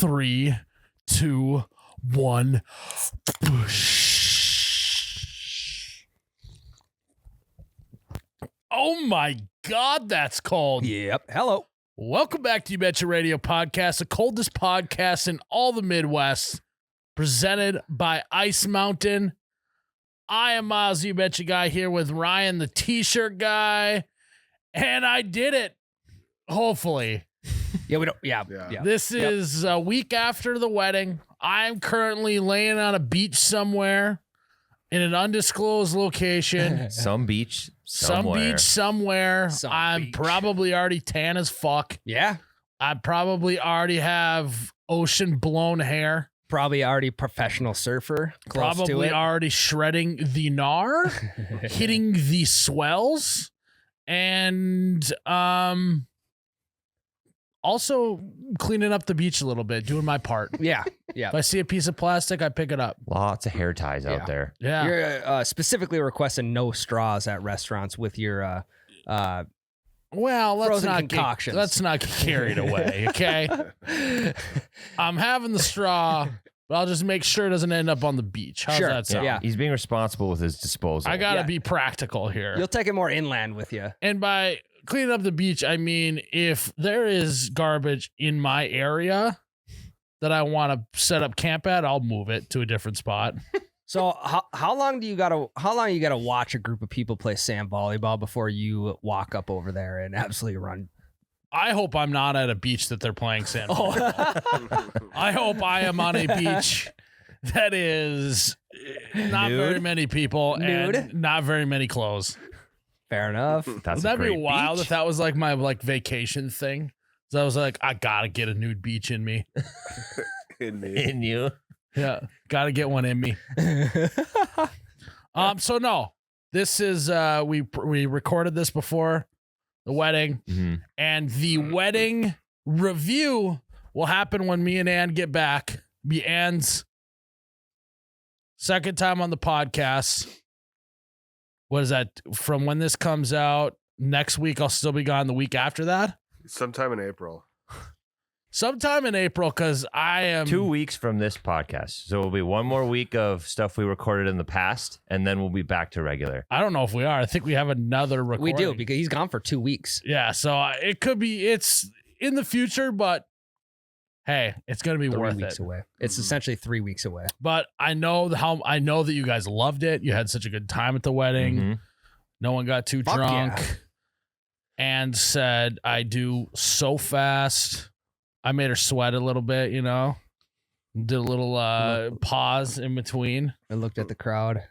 3, 2, 1. Oh my God, that's cold. Yep. Hello. Welcome back to You Betcha Radio Podcast, the coldest podcast in all the Midwest, presented by Ice Mountain. I am Miles, You Betcha guy, here with Ryan, the t-shirt guy, and I did it. Hopefully. Yeah, we don't. Yeah. This is a week after the wedding. I'm currently laying on a beach somewhere in an undisclosed location. Some beach Some somewhere. I'm beach. probably already tan as fuck. Yeah. I probably already have ocean blown hair. Probably already professional surfer. Close to Probably it. already shredding the gnar, hitting the swells, and also cleaning up the beach a little bit, doing my part. Yeah. Yeah. If I see a piece of plastic, I pick it up. Lots of hair ties Yeah. out there. Yeah. You're specifically requesting no straws at restaurants with your Well, frozen concoctions. let's not get carried away, okay? I'm having the straw, but I'll just make sure it doesn't end up on the beach. How's Sure. that sound? Yeah. He's being responsible with his disposal. I gotta Yeah. be practical here. You'll take it more inland with you. And by cleaning up the beach, I mean if there is garbage in my area that I want to set up camp at, I'll move it to a different spot. So how long you gotta watch a group of people play sand volleyball before you walk up over there and absolutely run? I hope I'm not at a beach that they're playing sand volleyball. I hope I am on a beach that is not Nude? very many people Nude? and not very many clothes. Fair enough. That's Wouldn't that be great wild beach. if that was like my vacation thing? So I was like, I gotta get a nude beach in me. in you. Yeah, gotta get one in me. So no, this is we recorded this before the wedding, Mhm. and the wedding review will happen when me and Ann get back. Be Ann's second time on the podcast. What is that? From when this comes out next week, I'll still be gone. The week after that, Sometime in April. sometime in April, because I am 2 weeks from this podcast. So it'll be one more week of stuff we recorded in the past, and then we'll be back to regular. I don't know if we are. I think we have another recording. We do, because he's gone for 2 weeks. Yeah, so it could be it's in the future, but hey, it's gonna be 3 worth weeks it. away. It's essentially 3 weeks away. But I know that you guys loved it. You had such a good time at the wedding. Mhm. No one got too Fuck drunk. yeah. And said, "I do so fast." I made her sweat a little bit, you know. Did a little pause in between. I looked at the crowd.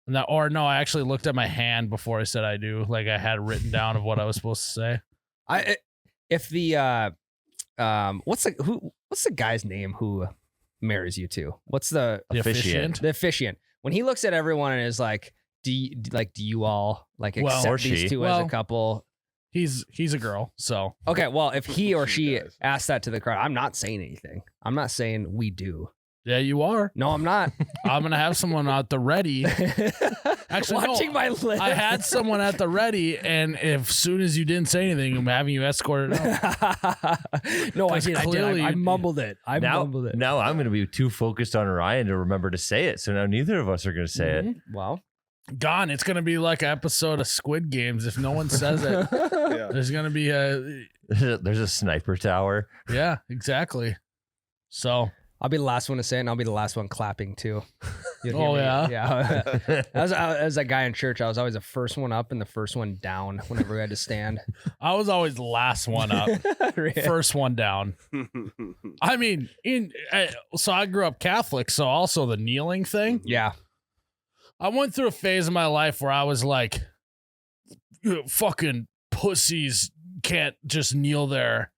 No, I actually looked at my hand before I said I do. Like I had written down of what I was supposed to say. If the what's the guy's name who marries you two? What's the Officiant. officiant? When he looks at everyone and is like, do you all like Well, accept or these she. two as a couple? He's a girl, so Okay, well, if he or she does. asks that to the crowd, I'm not saying anything. I'm not saying we do. yeah, you are. No, I'm not. I'm gonna have someone at the ready. Actually, no. Watching my list. I had someone at the ready, and if soon as you didn't say anything, I'm having you escorted out. No, I Because did. clearly I you- mumbled it. I mumbled it. Now I'm going to be too focused on Ryan to remember to say it. So now neither of us are going to say it. Well, Gone. It's gonna be like an episode of Squid Games if no one says it. Yeah. There's gonna be a There's a sniper tower. yeah, exactly. So I'll be the last one to say it, and I'll be the last one clapping too. You'll hear Oh, me. yeah? Yeah. As that guy in church, I was always the first one up and the first one down whenever we had to stand. I was always the last one up, first one down. I mean, so I grew up Catholic, so also the kneeling thing. Yeah. I went through a phase of my life where I was like, fucking pussies can't just kneel there.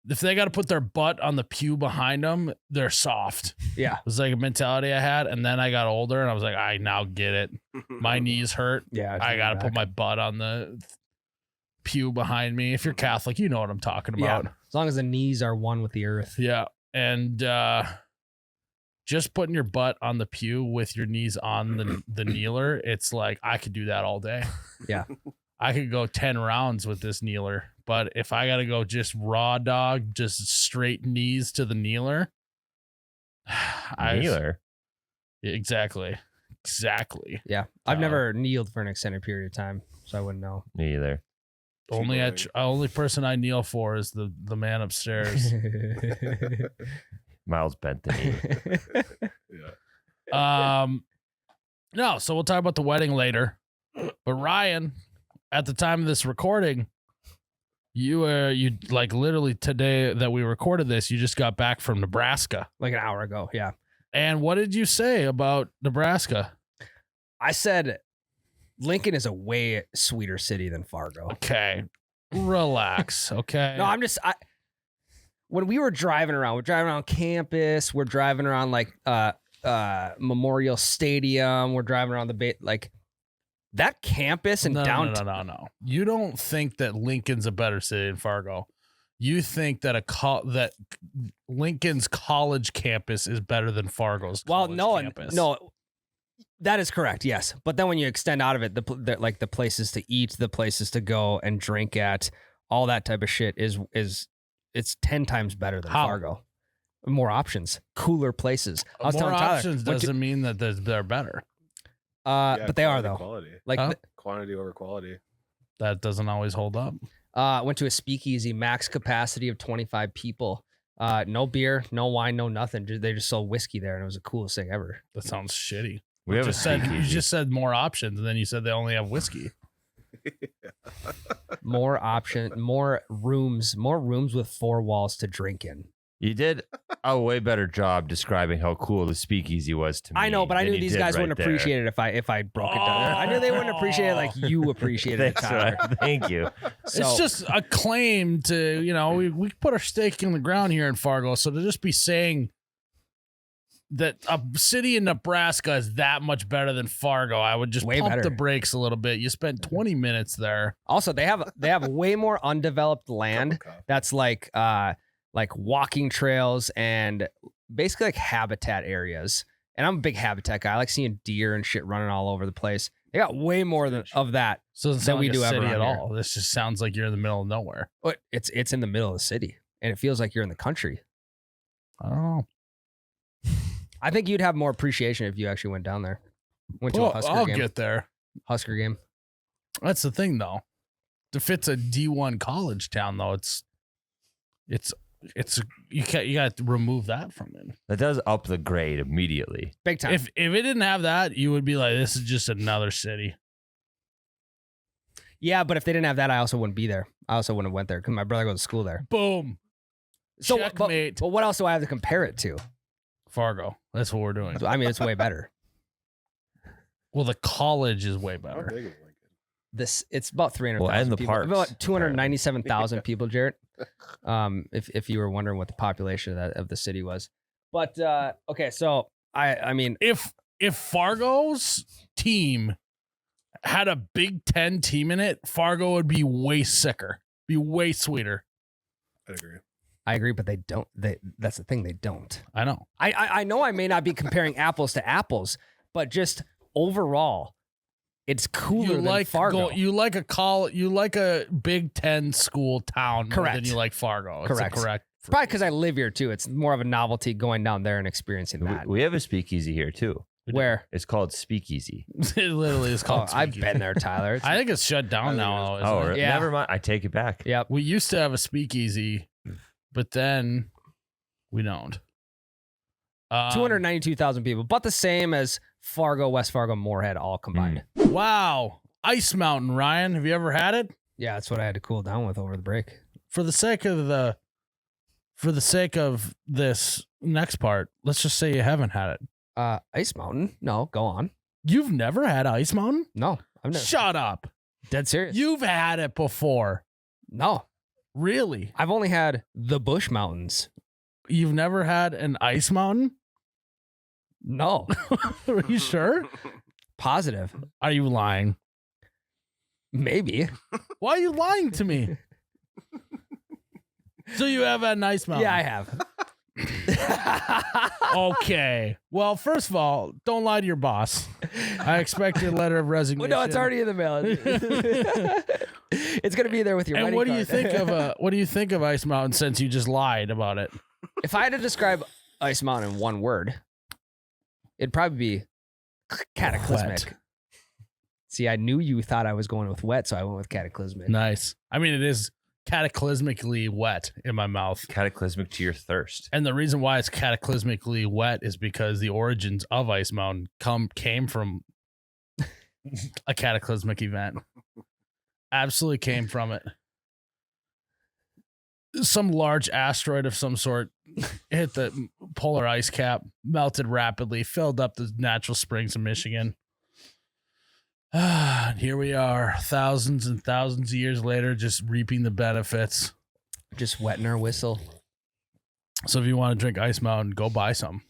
If they got to put their butt on the pew behind them, they're soft. Yeah. It was like a mentality I had. And then I got older and I was like, I now get it. My knees hurt. Yeah. I got to put my butt on the pew behind me. If you're Catholic, you know what I'm talking about. As long as the knees are one with the earth. Yeah. And just putting your butt on the pew with your knees on the kneeler, it's like I could do that all day. Yeah. I could go 10 rounds with this kneeler. But if I got to go just raw dog, just straight knees to the kneeler, Kneeler. Exactly. Yeah, I've never kneeled for an extended period of time, so I wouldn't know. Me either. Only person I kneel for is the man upstairs. Miles bent the knee. No, so we'll talk about the wedding later. But Ryan, at the time of this recording, you like literally today that we recorded this, you just got back from Nebraska. Like an hour ago, yeah. And what did you say about Nebraska? I said Lincoln is a way sweeter city than Fargo. Okay. Relax. Okay. No, when we were driving around campus, we're driving around like Memorial Stadium, we're driving around the like that campus and downtown. No. You don't think that Lincoln's a better city than Fargo. You think that that Lincoln's college campus is better than Fargo's college campus. No, that is correct. Yes, but then when you extend out of it, the places to eat, the places to go and drink at, all that type of shit is it's 10 times better than Fargo. More options, cooler places. I was telling Tyler, options doesn't mean that they're better. But they are though. Quality. Like Quantity over quality. That doesn't always hold up. Went to a speakeasy, max capacity of 25 people. No beer, no wine, no nothing. They just sold whiskey there, and it was the coolest thing ever. That sounds shitty. We have You just said more options, and then you said they only have whiskey. More rooms with 4 walls to drink in. You did a way better job describing how cool the speakeasy was to me. I know, but I knew these guys wouldn't there. appreciate it if I broke it down. I knew they wouldn't appreciate it like you appreciated it, Thanks, Tyler. Ryan. Thank you. So, It's just a claim to, we put our stake in the ground here in Fargo. So to just be saying that a city in Nebraska is that much better than Fargo, I would just Way pump better. the brakes a little bit. You spent 20 minutes there. also, they have way more undeveloped land that's like walking trails and basically like habitat areas. And I'm a big habitat guy. I like seeing deer and shit running all over the place. They got way more of that. So it doesn't Than sound we like do a city around at here. all. This just sounds like you're in the middle of nowhere. But it's in the middle of the city, and it feels like you're in the country. I don't know. I think you'd have more appreciation if you actually went down there. Went to a Husker I'll game. get there. Husker game. That's the thing, though. If it's a D1 college town, though, it's you got to remove that from it. That does up the grade immediately. Big time. If it didn't have that, you would be like, this is just another city. Yeah, but if they didn't have that, I also wouldn't be there. I also wouldn't have went there because my brother goes to school there. Boom. So, Checkmate. but what else do I have to compare it to? Fargo. That's what we're doing. I mean, it's way better. Well, the college is way How better. big is Lincoln? It's about 300,000 Well, and the people. parks, About 297,000 people, Jarrett. If you were wondering what the population of the city was. But okay, so I mean, If Fargo's team had a Big Ten team in it, Fargo would be way sicker, be way sweeter. I agree. I agree, but they don't. That's the thing, they don't. I know. I know I may not be comparing apples to apples, but just overall, it's cooler than Fargo. You like a Big Ten school town more Correct. than you like Fargo. It's Correct. correct. Probably because I live here too. It's more of a novelty going down there and experiencing that. We have a speakeasy here too. Where? It's called Speakeasy. It literally is called. I've Speakeasy. been there, Tyler. I think it's shut down now. Isn't it? Yeah. Never mind. I take it back. Yep. We used to have a speakeasy, but then we don't. 292,000 people, but the same as Fargo, West Fargo, Moorhead, all combined. Wow. Ice Mountain, Ryan. Have you ever had it? Yeah, that's what I had to cool down with over the break. For the sake of this next part, let's just say you haven't had it. Ice Mountain? No, go on. You've never had Ice Mountain? No, I've never. Shut up. Dead serious. You've had it before. No, Really? I've only had the Bush Mountains. You've never had an Ice Mountain? No, Are you sure? positive. Are you lying? Maybe. Why are you lying to me? So you have had an Ice Mountain? Yeah, I have. Okay. Well, first of all, don't lie to your boss. I expect your letter of resignation. Well, no, it's already in the mail. It's gonna be there with your. And wedding what do you card. think of Ice Mountain since you just lied about it? If I had to describe Ice Mountain in one word, it'd probably be cataclysmic. Wet. See, I knew you thought I was going with wet, so I went with cataclysmic. Nice. I mean, it is cataclysmically wet in my mouth. Cataclysmic to your thirst. And the reason why it's cataclysmically wet is because the origins of Ice Mountain came from a cataclysmic event. Absolutely came from it. Some large asteroid of some sort hit the polar ice cap, melted rapidly, filled up the natural springs of Michigan. And here we are, thousands and thousands of years later, just reaping the benefits. Just wetting our whistle. So if you want to drink Ice Mountain, go buy some.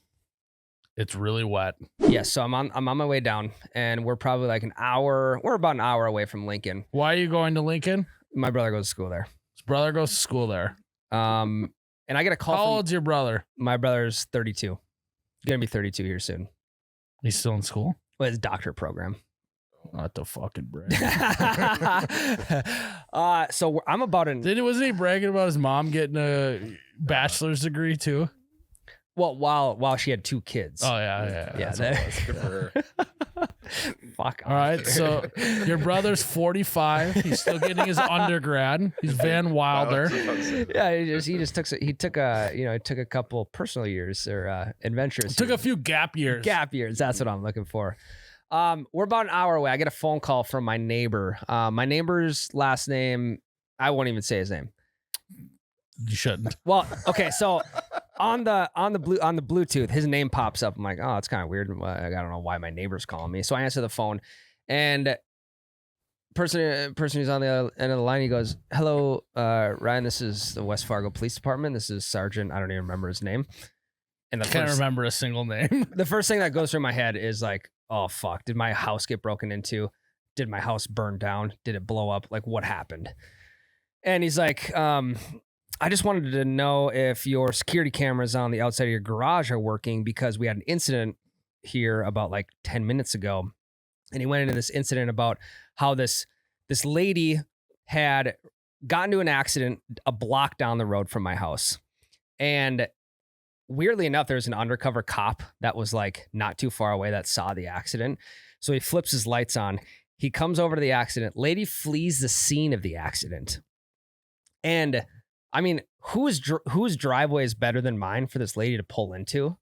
It's really wet. Yeah, so I'm on my way down, and we're probably like an hour. We're about an hour away from Lincoln. Why are you going to Lincoln? My brother goes to school there. His brother goes to school there. And I get a call. How from, old's your brother? My brother's 32. Gonna be 32 here soon. He's still in school? Well, his doctorate program. Not the fucking brag. So I'm about an. Wasn't he bragging about his mom getting a bachelor's degree too? Well, while she had 2 kids. Oh yeah. Yeah. That's what it was. Good for her. Fuck. All right, so your brother's 45. He's still getting his undergrad. He's Van Wilder. Yeah, he took a couple personal years or adventures. Took a few gap years. Gap years. That's what I'm looking for. We're about an hour away. I get a phone call from my neighbor. My neighbor's last name, I won't even say his name. You shouldn't. Well, okay, so on the Bluetooth, his name pops up. I'm like, oh, it's kind of weird. I don't know why my neighbor's calling me. So I answer the phone, and person who's on the end of the line, he goes, "Hello, Ryan. This is the West Fargo Police Department. This is Sergeant. I don't even remember his name." And Can't remember a single name. the first thing that goes through my head is like, oh fuck, did my house get broken into? Did my house burn down? Did it blow up? Like, what happened? And he's like, I just wanted to know if your security cameras on the outside of your garage are working, because we had an incident here about like 10 minutes ago. And he went into this incident about how this lady had gotten into an accident a block down the road from my house. And weirdly enough, there's an undercover cop that was like not too far away that saw the accident. So he flips his lights on. He comes over to the accident. Lady flees the scene of the accident. And I mean, whose driveway is better than mine for this lady to pull into,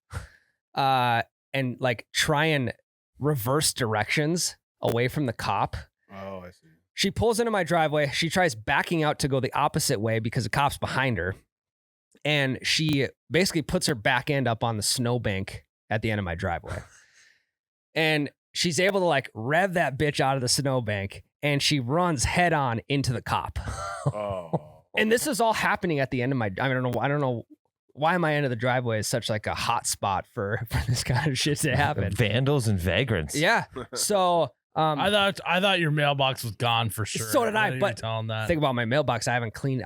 and like try and reverse directions away from the cop? Oh, I see. She pulls into my driveway. She tries backing out to go the opposite way because the cop's behind her. And she basically puts her back end up on the snowbank at the end of my driveway. And she's able to like rev that bitch out of the snowbank, and she runs head on into the cop. Oh. And this is all happening at the end of my. I don't know why my end of the driveway is such like a hot spot for this kind of shit to happen. Vandals and vagrants. Yeah. So I thought your mailbox was gone for sure. So did I. But telling that. think about my mailbox. I haven't cleaned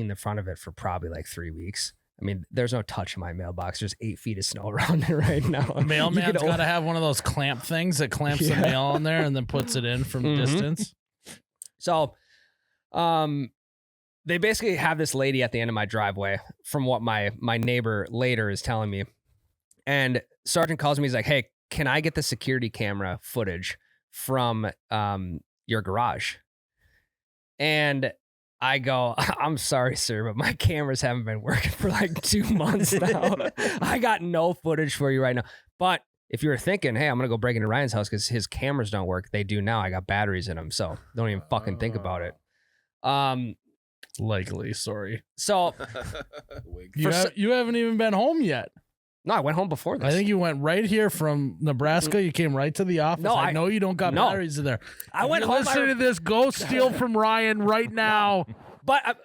the front of it for probably like 3 weeks. I mean, there's no touch in my mailbox. There's 8 feet of snow around it right now. A mailman's got to have one of those clamp things that clamps the mail on there and then puts it in from distance. So, they basically have this lady at the end of my driveway, from what my neighbor later is telling me. And Sergeant calls me. He's like, "Hey, can I get the security camera footage from your garage?" And I go, "I'm sorry, sir, but my cameras haven't been working for like 2 months now. I got no footage for you right now. But if you were thinking, hey, I'm going to go break into Ryan's house because his cameras don't work, they do now. I got batteries in them. So don't even fucking think about it." Likely, sorry. So you haven't even been home yet. No, I went home before this. I think you went right here from Nebraska. You came right to the office. No, I know you don't got batteries in there. I went home. Listen to this. Go steal from Ryan right now. But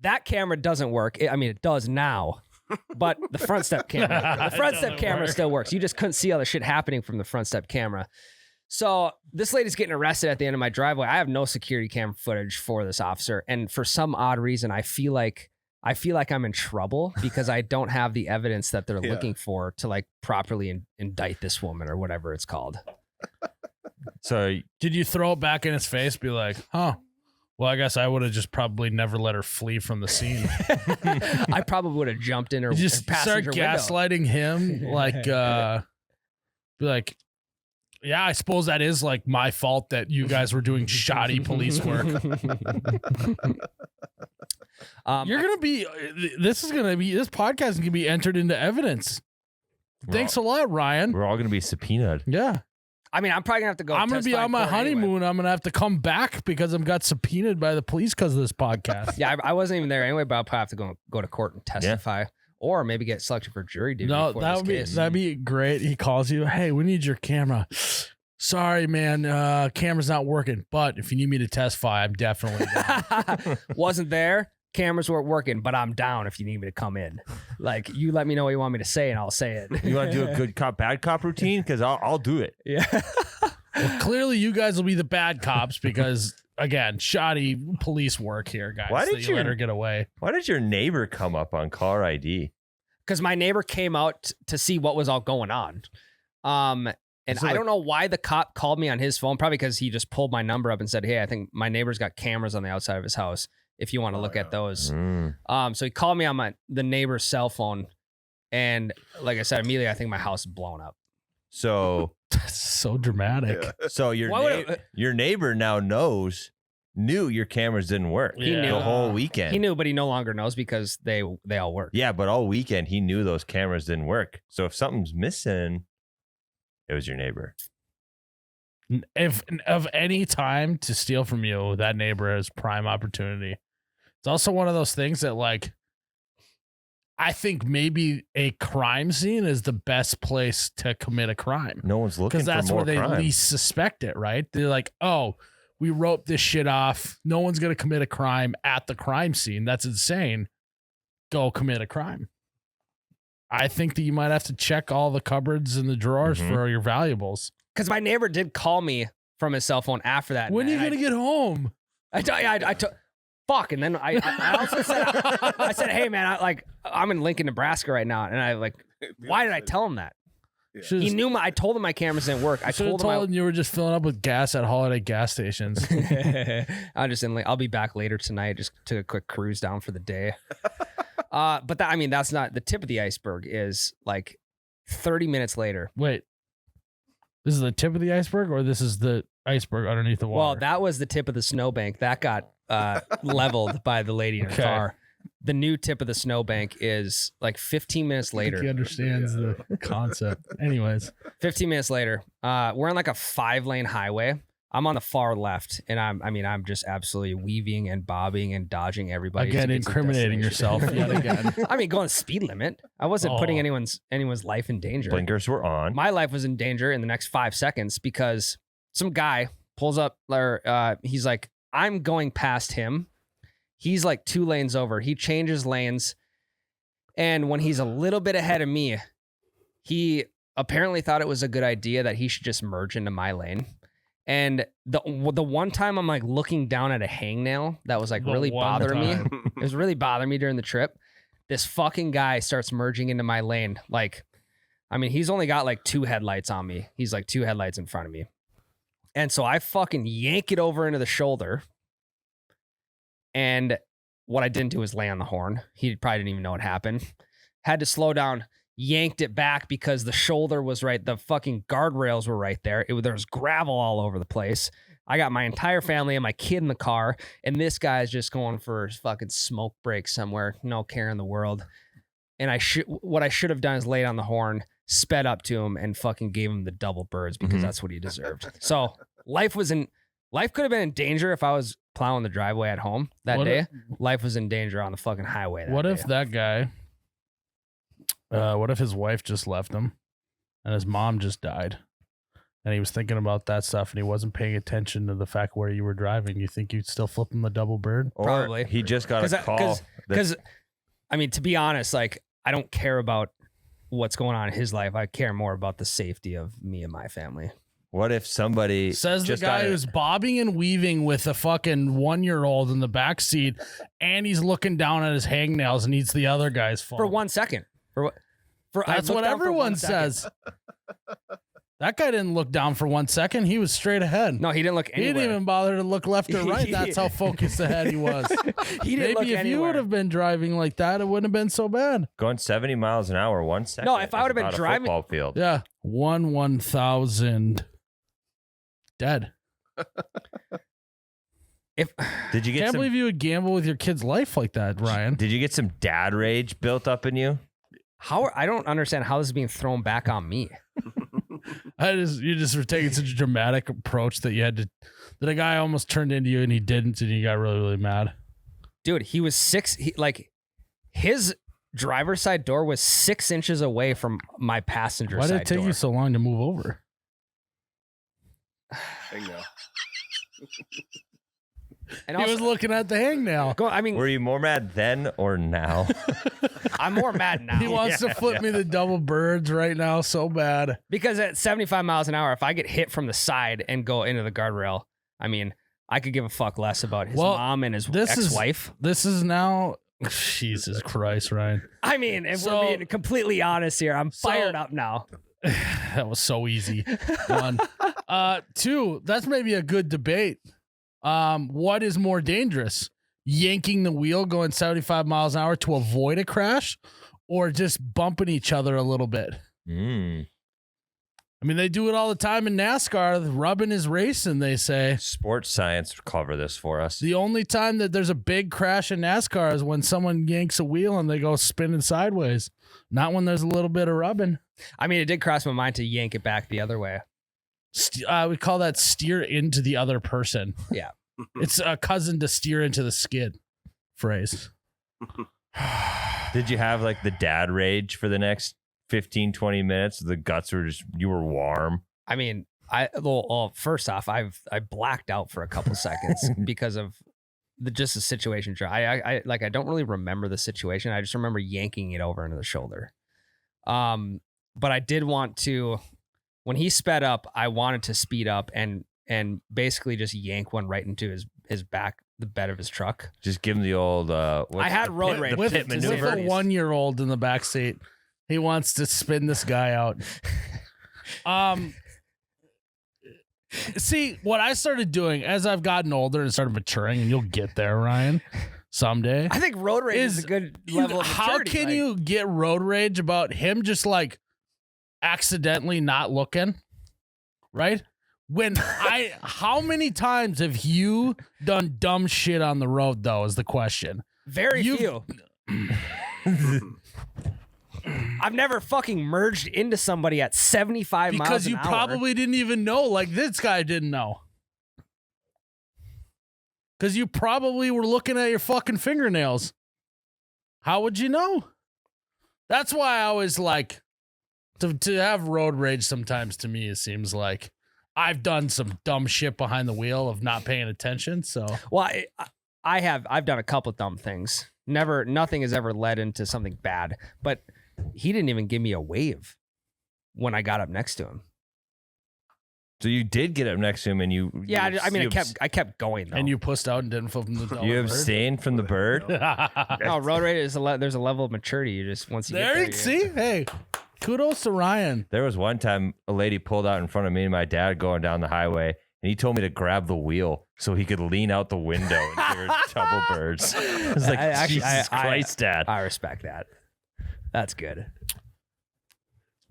that camera doesn't work. I mean, it does now. But the front step camera still works. You just couldn't see all the shit happening from the front step camera. So this lady's getting arrested at the end of my driveway. I have no security camera footage for this officer, and for some odd reason, I feel like I'm in trouble because I don't have the evidence that they're looking for to like properly indict this woman or whatever it's called. So did you throw it back in his face? Be like, huh? Well, I guess I would have just probably never let her flee from the scene. I probably would have jumped in her, You just her start passenger window. gaslighting him, like, be like, yeah, I suppose that is like my fault that you guys were doing shoddy police work. You're gonna be. This podcast is gonna be entered into evidence. Thanks a lot, Ryan. We're all going to be subpoenaed. Yeah. I mean, I'm probably gonna have to go. I'm gonna be testify on in my court anyway. honeymoon. I'm gonna have to come back because I'm got subpoenaed by the police because of this podcast. Yeah, I wasn't even there anyway, but I'll probably have to go to court and testify, or maybe get selected for jury duty. No, for that this would be case. that'd be great. He calls you, hey, we need your camera. Sorry, man, camera's not working. But if you need me to testify, I'm definitely down. Wasn't there. Cameras weren't working, but I'm down if you need me to come in. Like, you let me know what you want me to say, and I'll say it. You want to do a good cop, bad cop routine? Because I'll do it. Yeah. Well, clearly you guys will be the bad cops because, again, shoddy police work here, guys. Why that did you you- let her get away? Why did your neighbor come up on caller ID? Because my neighbor came out to see what was all going on. And So, I like- don't know why the cop called me on his phone. Probably because he just pulled my number up and said, hey, I think my neighbor's got cameras on the outside of his house if you want to look at those. Mm. So he called me on the neighbor's cell phone. And like I said, immediately I think my house is blown up. So That's so dramatic. your Why would it- your neighbor now knew your cameras didn't work He the knew. whole weekend. He knew, but he no longer knows because they all work. Yeah, but all weekend he knew those cameras didn't work. So if something's missing, it was your neighbor. If of any time to steal from you, that neighbor has prime opportunity. It's also one of those things that, like, I think maybe a crime scene is the best place to commit a crime No one's looking because for that's more where they crime. least suspect it, right? They're like, oh, we wrote this shit off. No one's going to commit a crime at the crime scene. That's insane. Go commit a crime. I think that you might have to check all the cupboards and the drawers Mhm. for your valuables. Because my neighbor did call me from his cell phone after that. When are you and going to get home? I took fuck, and then I also said I said, hey man, I'm in Lincoln, Nebraska right now, and why did I tell him that? Should've- He knew I told him my cameras didn't work. I Should've told him you were just filling up with gas at holiday gas stations. I'll be back later tonight. Just took a quick cruise down for the day. But that's not the tip of the iceberg. Is like 30 minutes later. Wait, this is the tip of the iceberg, or this is the iceberg underneath the water? Well, that was the tip of the snowbank that got leveled by the lady in her Okay. car. The new tip of the snowbank is like 15 minutes I think he later. understands the concept. Anyways, 15 minutes later, we're on like a 5-lane highway. I'm on the far left, and I'm just absolutely weaving and bobbing and dodging everybody. to again, get to the incriminating destination. yourself yet again. I mean, going speed limit. I wasn't putting Oh. anyone's life in danger. Blinkers were on. My life was in danger in the next 5 seconds because some guy pulls up, or he's like, I'm going past him. He's like 2 lanes over. He changes lanes. And when he's a little bit ahead of me, he apparently thought it was a good idea that he should just merge into my lane. And the one time I'm like looking down at a hangnail that was like The really one bothering me. time. It was really bothering me during the trip. This fucking guy starts merging into my lane. He's only got like 2 headlights on me. He's like 2 headlights in front of me. And so I fucking yank it over into the shoulder. And what I didn't do was lay on the horn. He probably didn't even know what happened. Had to slow down, yanked it back because the shoulder was right. The fucking guardrails were right there. There was gravel all over the place. I got my entire family and my kid in the car. And this guy's just going for his fucking smoke break somewhere. No care in the world. And what I should have done is laid on the horn, sped up to him, and fucking gave him the double birds because Mhm. that's what he deserved. So life could have been in danger if I was plowing the driveway at home that What day. if- Life was in danger on the fucking highway that What day. if that guy? What if his wife just left him, and his mom just died, and he was thinking about that stuff, and he wasn't paying attention to the fact where you were driving? You think you'd still flip him the double bird? Or Probably. he just got a call. Because, to be honest, I don't care about what's going on in his life. I care more about the safety of me and my family. What if somebody Says the just guy got a- who's bobbing and weaving with a fucking 1-year-old in the back seat, and he's looking down at his hangnails and eats the other guy's phone. For 1 second. I That's looked what down for 1 everyone second. says. That guy didn't look down for 1 second. He was straight ahead. No, he didn't look He anywhere. didn't even bother to look left or right. That's how focused ahead he was. He didn't look Maybe if you anywhere. would have been driving like that, it wouldn't have been so bad. Going 70 miles an hour 1 second. No, if I is would have been about a driving- football field. Yeah. 1,000 dead. Did you get Can't some? believe you would gamble with your kid's life like that, Ryan. Did you get some dad rage built up in you? I don't understand how this is being thrown back on me. You just were taking such a dramatic approach that you had to. That a guy almost turned into you and he didn't, and you got really, really mad. Dude, he was his driver's side door was 6 inches away from my passenger Why side did it take door. you so long to move over? Bingo. And He also, was looking at the hangnail. I mean, Were you more mad then or now? I'm more mad now. He wants to flip me the double birds right now so bad. Because at 75 miles an hour, if I get hit from the side and go into the guardrail, I mean, I could give a fuck less about his Well, mom and his this is- ex-wife. This is now. Jesus Christ, Ryan. I mean, if So- we're being completely honest here, I'm fired up now. That was so easy. 1. 2, that's maybe a good debate. What is more dangerous? Yanking the wheel going 75 miles an hour to avoid a crash or just bumping each other a little bit? I mean, they do it all the time in NASCAR. Rubbing is racing, they say. Sports science would cover this for us. The only time that there's a big crash in NASCAR is when someone yanks a wheel and they go spinning sideways. Not when there's a little bit of rubbing. I mean, it did cross my mind to yank it back the other way. We call that steer into the other person. Yeah. It's a cousin to steer into the skid phrase. Did you have like the dad rage for the next 15, 20 minutes? The guts were just, you were warm. I mean, first off, I blacked out for a couple seconds because of the situation. I don't really remember the situation. I just remember yanking it over into the shoulder. But I did want to, when he sped up, I wanted to speed up and basically just yank one right into his back, the bed of his truck. Just give him the old, I had road rage. the With, pit with maneuver. a 1-year-old in the back seat. He wants to spin this guy out. See, what I started doing as I've gotten older and started maturing, and you'll get there, Ryan, someday. I think road rage is a good level of How maturity. can like- you get road rage about him just like accidentally not looking? Right? When how many times have you done dumb shit on the road though is the question. Very You- few. I've never fucking merged into somebody at 75 miles Because an you hour. probably didn't even know, like this guy didn't know. Because you probably were looking at your fucking fingernails. How would you know? That's why I always like to have road rage sometimes to me, it seems like I've done some dumb shit behind the wheel of not paying attention. So Well, I've done a couple dumb things. Nothing has ever led into something bad. But he didn't even give me a wave when I got up next to him. So you did get up next to him and you. Yeah, you, I mean, you I kept going though. and you pussed out and didn't flip him the double You bird. abstained from the bird? No, road rage is there's a level of maturity. You just once you There get you there, see, hey, kudos to Ryan. There was one time a lady pulled out in front of me and my dad going down the highway, and he told me to grab the wheel so he could lean out the window and hear double birds. I was like, Jesus Christ, Dad. I respect that. That's good.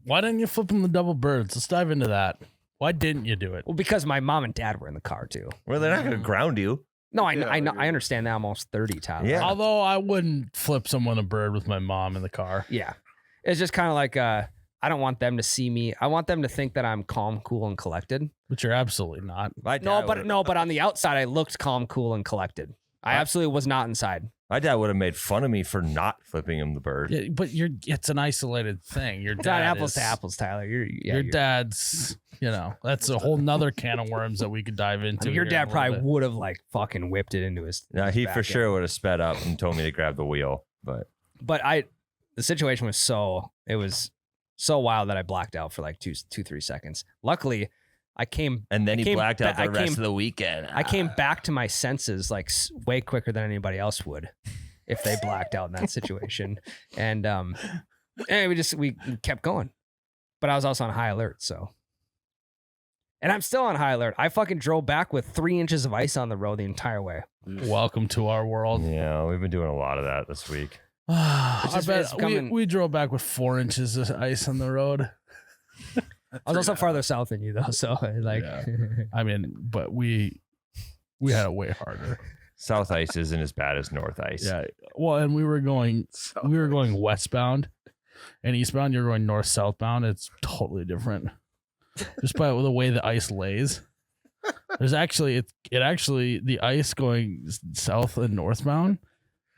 Why didn't you flip him the double birds? Let's dive into that. Why didn't you do it? Well, because my mom and dad were in the car too. Well, they're not going to ground you. No, Yeah, I know. you're- I understand that. I'm almost 30, Tyler. Yeah. Although I wouldn't flip someone a bird with my mom in the car. Yeah. It's just kind of like I don't want them to see me. I want them to think that I'm calm, cool, and collected. But you're absolutely not. My dad But on the outside, I looked calm, cool, and collected. I absolutely was not inside. My dad would have made fun of me for not flipping him the bird. Yeah, but it's an isolated thing. Your It's not dad apples is- to apples, Tyler. Your dad's, that's a whole nother can of worms that we could dive into. your here in dad a little probably bit. would have like fucking whipped it into his. Now, his he back for end. sure would have sped up and told me to grab the wheel. But But the situation was so wild that I blacked out for like 2-3 seconds. Luckily, and then I he came blacked out ba- the I rest came- of the weekend. I came back to my senses like way quicker than anybody else would if they blacked out in that situation. And we kept going. But I was also on high alert, so And I'm still on high alert. I fucking drove back with 3 inches of ice on the road the entire way. Welcome to our world. Yeah, we've been doing a lot of that this week. I just- bet it's coming- we drove back with 4 inches of ice on the road. I was also farther south than you though, so like Yeah. I mean, but we had it way harder. South ice isn't as bad as North ice. Yeah. Well, and we were going westbound, and eastbound you're going north southbound. It's totally different. Just by the way the ice lays. There's actually it actually the ice going south and northbound.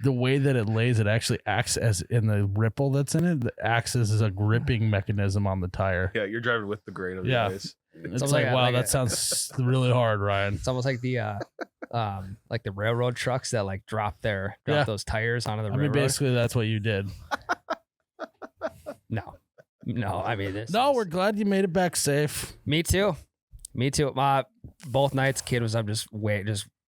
The way that it lays, it actually acts as in the ripple that's in it. It acts as a gripping mechanism on the tire. Yeah, you're driving with the grain of Yeah. the ice. It's almost like, like a- wow, like that a- sounds really hard, Ryan. it's almost like the railroad trucks that like drop Yeah. those tires onto the I mean, railroad. basically, that's what you did. No, I mean this. No, is- we're glad you made it back safe. Me too. Both nights, kid was up just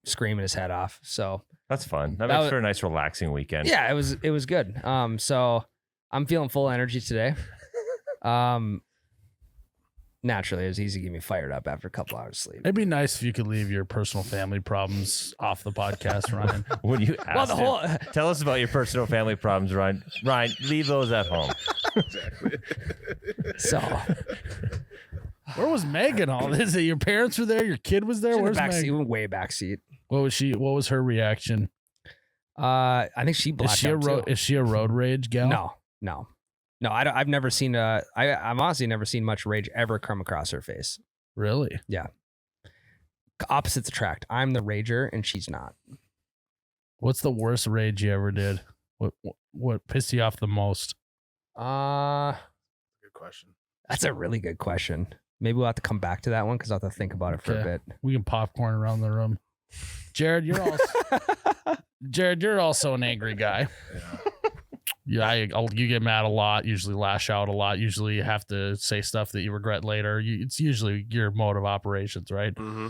screaming his head off. So That's fun. That That makes was- for a nice, relaxing weekend. yeah, it was good. So I'm feeling full energy today. Naturally, it was easy to get me fired up after a couple hours of sleep. It'd be nice if you could leave your personal family problems off the podcast, Ryan. When you Well, asked the whole him, tell us about your personal family problems, Ryan. Ryan, leave those at home. so Where was Megan? All this? Your parents were there. Your kid was there. in the Where's back seat, Megan? way back seat. What was she? What was her reaction? I think she blacked Is she a out road? too. Is she a road rage gal? No. I've never seen I've honestly never seen much rage ever come across her face. Really? Opposites attract. I'm the rager and she's not. What's the worst rage you ever did? What pissed you off the most? Good question. That's a really good question. Maybe we'll have to come back to that one because I'll have to think about it for a Okay. bit. We can popcorn around the room. Jared, you're also an angry guy. Yeah. You get mad a lot. Usually lash out a lot. Usually you have to say stuff that you regret later. It's usually your mode of operations, right? Mm-hmm.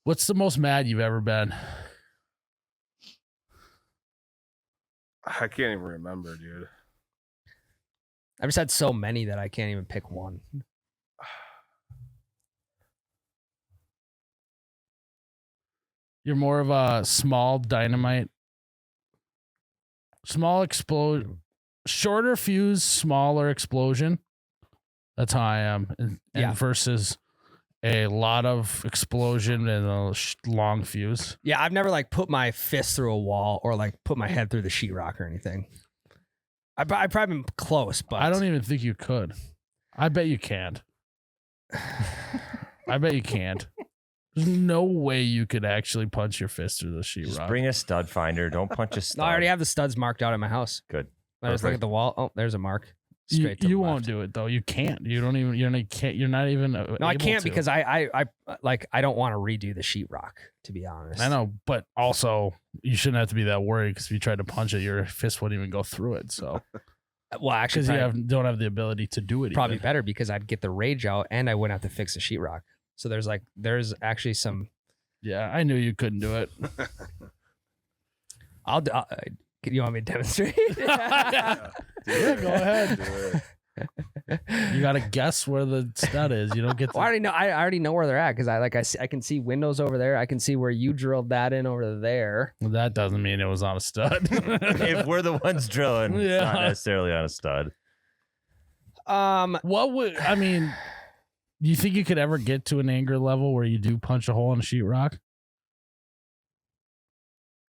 What's the most mad you've ever been? I can't even remember, dude. I've just had so many that I can't even pick one. You're more of a small explosion, shorter fuse, smaller explosion. That's how I am. And Yeah. versus a lot of explosion and a long fuse. Yeah, I've never like put my fist through a wall or like put my head through the sheetrock or anything. I've probably been close, but I don't even think you could. I bet you can't. I bet you can't. There's no way you could actually punch your fist through the Just sheetrock. bring a stud finder. Don't punch a stud. No, I already have the studs marked out at my house. Good. I just look Perfect. at the wall. Oh, there's a mark. You, Straight to the you left. won't do it though. You can't. You don't even. You're not even. No, I can't because I don't want to redo the sheetrock. To be honest, I know, but also you shouldn't have to be that worried because if you tried to punch it, your fist wouldn't even go through it. So Well, actually, because you probably, don't have the ability to do it. probably even. better because I'd get the rage out and I wouldn't have to fix the sheetrock. So there's actually some. Yeah, I knew you couldn't do it. You want me to demonstrate? Yeah, go ahead. Do it. You got to guess where the stud is. You don't get. Well, I already know where they're at because I can see windows over there. I can see where you drilled that in over there. Well, that doesn't mean it was on a stud. If we're the ones drilling, it's Yeah. not necessarily on a stud. What would I mean? Do you think you could ever get to an anger level where you do punch a hole in a sheetrock?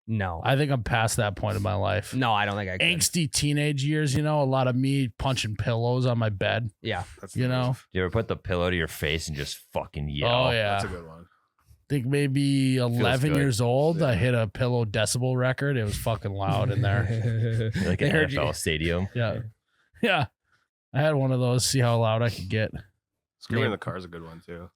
No, I think I'm past that point in my life. no, I don't think I can. Angsty teenage years, a lot of me punching pillows on my bed. Yeah, That's You the know? move. Do you ever put the pillow to your face and just fucking yell? Oh yeah, That's a good one. think maybe 11 good. years old. I Yeah. hit a pillow decibel record. It was fucking loud in there. Like They an heard NFL you. stadium. Yeah, yeah. I had one of those. See how loud I could get. Screaming Yeah. in the car is a good one too.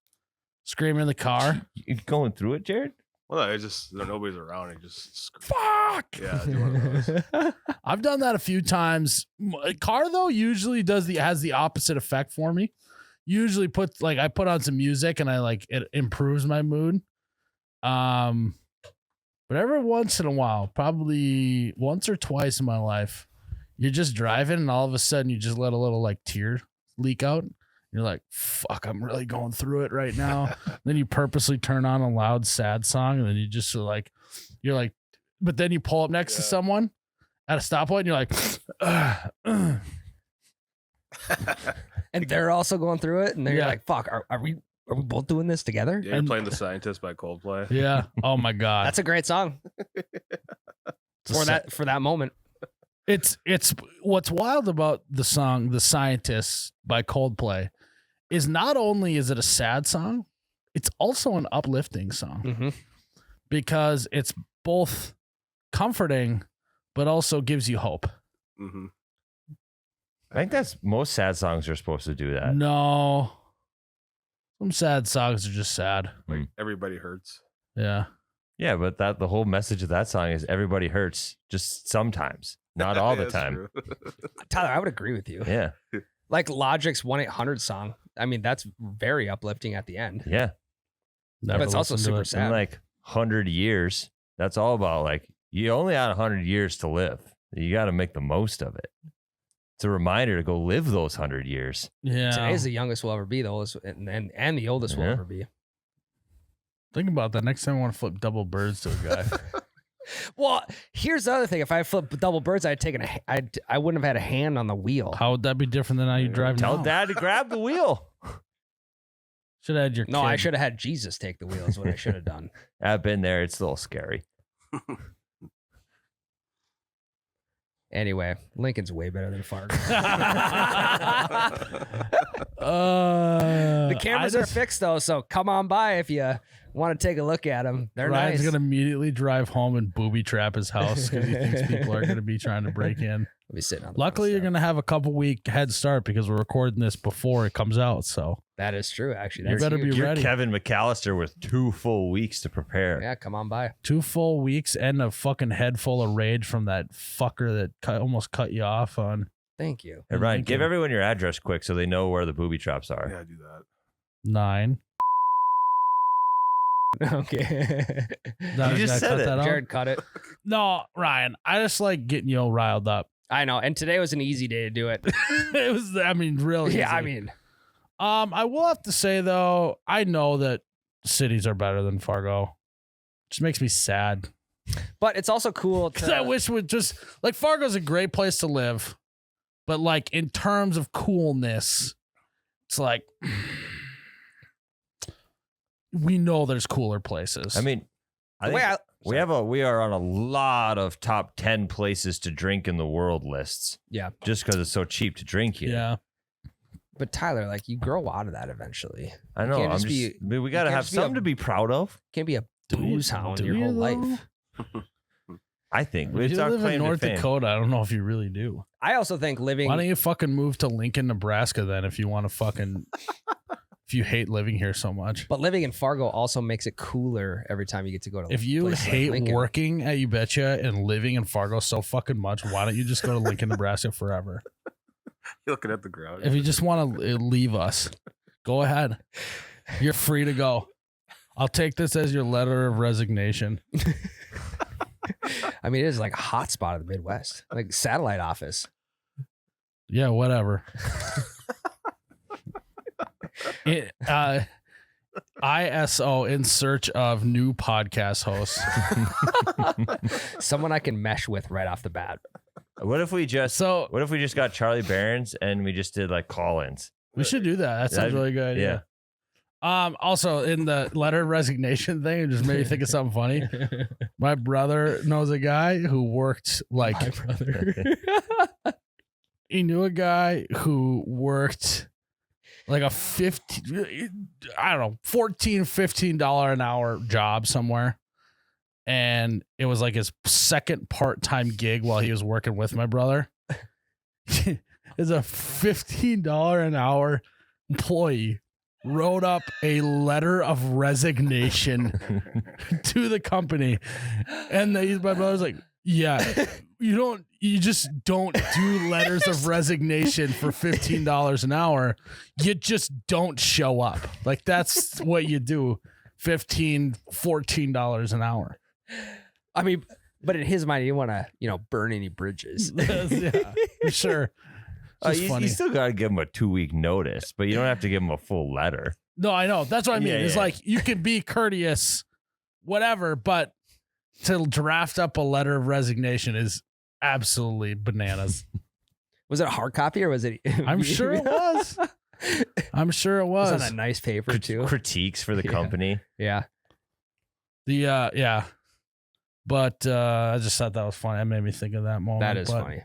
Screaming in the car. You going through it, Jared? Well, no, nobody's around. It just Fuck. yeah, do one of those. I've done that a few times. A car though usually has the opposite effect for me. Usually I put on some music and it improves my mood. But every once in a while, probably once or twice in my life, you're just driving and all of a sudden you just let a little tear leak out You're like, fuck, I'm really going through it right now. Then you purposely turn on a loud, sad song, and then you just like, you're like, but then you pull up next to someone at a stoplight, and you're like, And they're also going through it, and they're like, fuck, are we both doing this together? Yeah, you're playing The Scientist by Coldplay. yeah. Oh my God. That's a great song for that moment. It's what's wild about the song "The Scientists" by Coldplay is not only is it a sad song, it's also an uplifting song Mm-hmm. because it's both comforting but also gives you hope. Mm-hmm. I think that's most sad songs are supposed to do that. No, some sad songs are just sad. Like Everybody Hurts. Yeah, Yeah, but the whole message of that song is everybody hurts just sometimes, not all the That's time. true. Tyler, I would agree with you. Yeah, Like Logic's 1-800 song. I mean, that's very uplifting at the end. yeah. never But it's also listened to super it. sad. In like 100 years, that's all about like you only had 100 years to live. You got to make the most of it. It's a reminder to go live those 100 years. Yeah, Today's the youngest we'll ever be, the oldest, and the oldest we'll Yeah. ever be. think about that. Next time I want to flip double birds to a guy. Well, here's the other thing. If I flipped double birds, I wouldn't have had a hand on the wheel. How would that be different than how you drive Tell now? dad to grab the wheel. Should have had your No, kid. I should have had Jesus take the wheel is what I should have done. I've been there. It's a little scary. Anyway, Lincoln's way better than Fargo. The cameras are fixed though, so come on by if you want to take a look at them. They're Ryan's nice. gonna immediately drive home and booby trap his house because he thinks people are gonna be trying to break in. I'll be sitting on the Luckily, front you're step. gonna have a couple week head start because we're recording this before it comes out. So That is true, actually. You That's better huge. be You're ready. Kevin McAllister with 2 full weeks to prepare. Yeah, come on by. 2 full weeks and a fucking head full of rage from that fucker that almost cut you off on Thank you. Hey, Ryan, Thank give you. everyone your address quick so they know where the booby traps are. Yeah, do that. 9. Okay. Now You you just gotta said cut it. that out? Jared cut it. No, Ryan, I just like getting you all riled up. I know. And today was an easy day to do it. It was, I mean, really. Yeah, easy. I mean, I will have to say though, I know that cities are better than Fargo. Just makes me sad. but it's also cool Because I to, wish would just like Fargo's a great place to live, but like in terms of coolness, it's like we know there's cooler places. I mean, I the think way I, we are on a lot of top 10 places to drink in the world lists. Yeah. Just because it's so cheap to drink here. yeah. but Tyler, like you grow out of that eventually. I know. can't I'm just just, be- I mean, we got to can't have just be a- something to be proud of. Can't be a Do you- booze hound do your you, whole though? life. I think. If It's you our live in claim to North fame. Dakota, I don't know if you really do. I also think living Why don't you fucking move to Lincoln, Nebraska then if you want to fucking if you hate living here so much? but living in Fargo also makes it cooler every time you get to go to If you places like hate Lincoln. working at You Betcha and living in Fargo so fucking much, why don't you just go to Lincoln, Nebraska forever? You're looking at the ground. If you just want to leave us, go ahead. You're free to go. I'll take this as your letter of resignation. I mean, it is like a hot spot of the Midwest, like satellite office. Yeah, whatever. ISO in search of new podcast hosts. Someone I can mesh with right off the bat. What if we just So got Charlie Barons and we just did like call-ins? we should do that. That sounds really good. Yeah. Also in the letter of resignation thing, it just made me think of something funny. My brother knows a guy who worked like he knew a guy who worked like a $14, $15 an hour job somewhere. And it was like his second part-time gig while he was working with my brother. Is a $15 an hour employee wrote up a letter of resignation to the company. And my brother's like, yeah, you just don't do letters of resignation for $15 an hour. You just don't show up. Like that's what you do. $14 an hour. I mean, but in his mind, he didn't want to, burn any bridges. Yeah, for sure. Just you funny. still got to give them a 2-week notice, but you don't have to give them a full letter. No, I know. That's what I mean. Yeah, It's yeah. like you can be courteous, whatever, but to draft up a letter of resignation is absolutely bananas. Was it a hard copy or was it? I'm sure it was. I'm sure it Was was. on that nice paper too. Critiques for the Yeah. company. Yeah. Yeah. But I just thought that was funny. That made me think of that moment. That is But funny.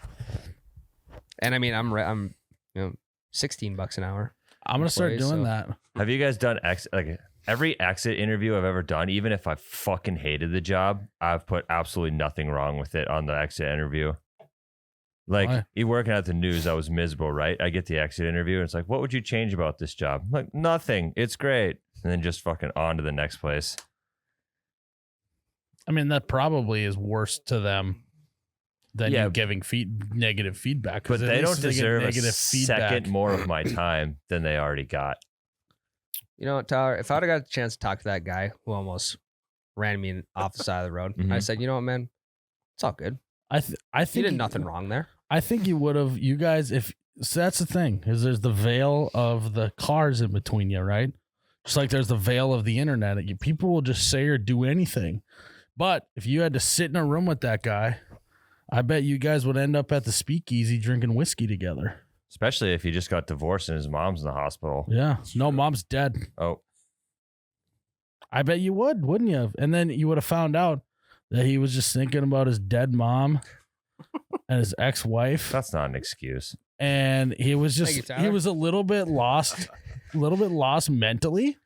And I mean, I'm $16 an hour. I'm gonna start employees, doing so- that. Have you guys done every exit interview I've ever done, even if I fucking hated the job, I've put absolutely nothing wrong with it on the exit interview. Like, Why? you working at the news, I was miserable, right? I get the exit interview, and it's like, what would you change about this job? I'm like, nothing. It's great. And then just fucking on to the next place. I mean, that probably is worse to them than Yeah. you giving negative feedback. 'cause But at they least don't if get deserve a negative second more of my time than they already got. You know what, Tyler? If I'd have got the chance to talk to that guy who almost ran me off the side of the road, I Mhm. said, you know what, man? It's all good. I You think did nothing wrong there. I think you would have. You guys, if so, that's the thing is there's the veil of the cars in between you, right? Just like there's the veil of the internet. People will just say or do anything. But if you had to sit in a room with that guy, I bet you guys would end up at the speakeasy drinking whiskey together. Especially if he just got divorced and his mom's in the hospital. Yeah. No, mom's dead. Oh, I bet you would, wouldn't you? And then you would have found out that he was just thinking about his dead mom and his ex-wife. that's not an excuse. And he was Thank you, just he Tyler. was a little bit lost mentally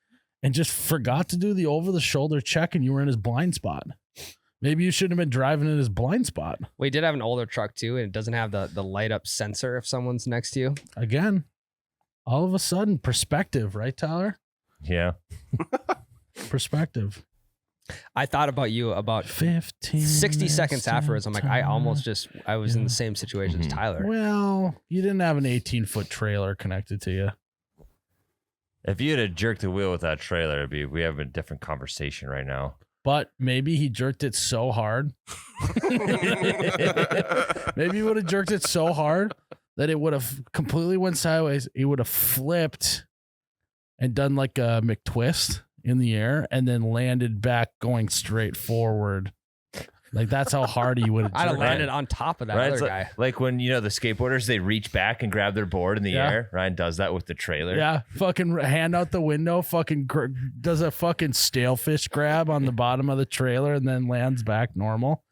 and just forgot to do the over-the-shoulder check and you were in his blind spot. Maybe you shouldn't have been driving in his blind spot. We did have an older truck too, and it doesn't have the light up sensor if someone's next to you. Again, all of a sudden, perspective, right, Tyler? Yeah. Perspective. I thought about you about 15 60 minutes seconds afterwards. I'm like, I was in Yeah. the same situation as Mhm. Tyler. Well, you didn't have an 18-foot trailer connected to you. If you had jerked the wheel with that trailer, we have a different conversation right now. But maybe he jerked it so hard. Maybe he would have jerked it so hard that it would have completely went sideways. He would have flipped and done like a McTwist in the air and then landed back going straight forward. Like that's how hard he would have I'd have jerked landed it. on top of that Ryan's other like, guy. like when, the skateboarders, they reach back and grab their board in the Yeah. air. Ryan does that with the trailer. Yeah, fucking hand out the window, fucking does a fucking stale fish grab on the bottom of the trailer and then lands back normal.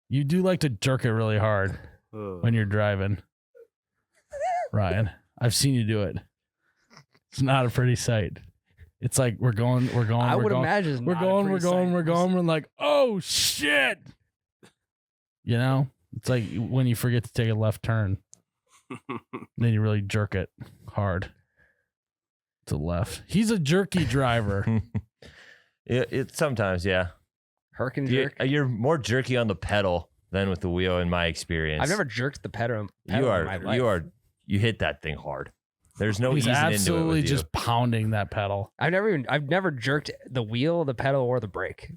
You do like to jerk it really hard when you're driving, Ryan. I've seen you do it. It's not a pretty sight. It's like we're going. I would imagine it's We're not a going. pretty We're going. sight. We're going. We're like, oh shit. You know, it's like when you forget to take a left turn, then you really jerk it hard to the left. He's a jerky driver. It sometimes, yeah. Herkin You- jerk. You're more jerky on the pedal than with the wheel, in my experience. I've never jerked the pedal. You in are. my life. You hit that thing hard. There's no He's easing into it absolutely with you. just pounding that pedal. I've never jerked the wheel, the pedal, or the brake.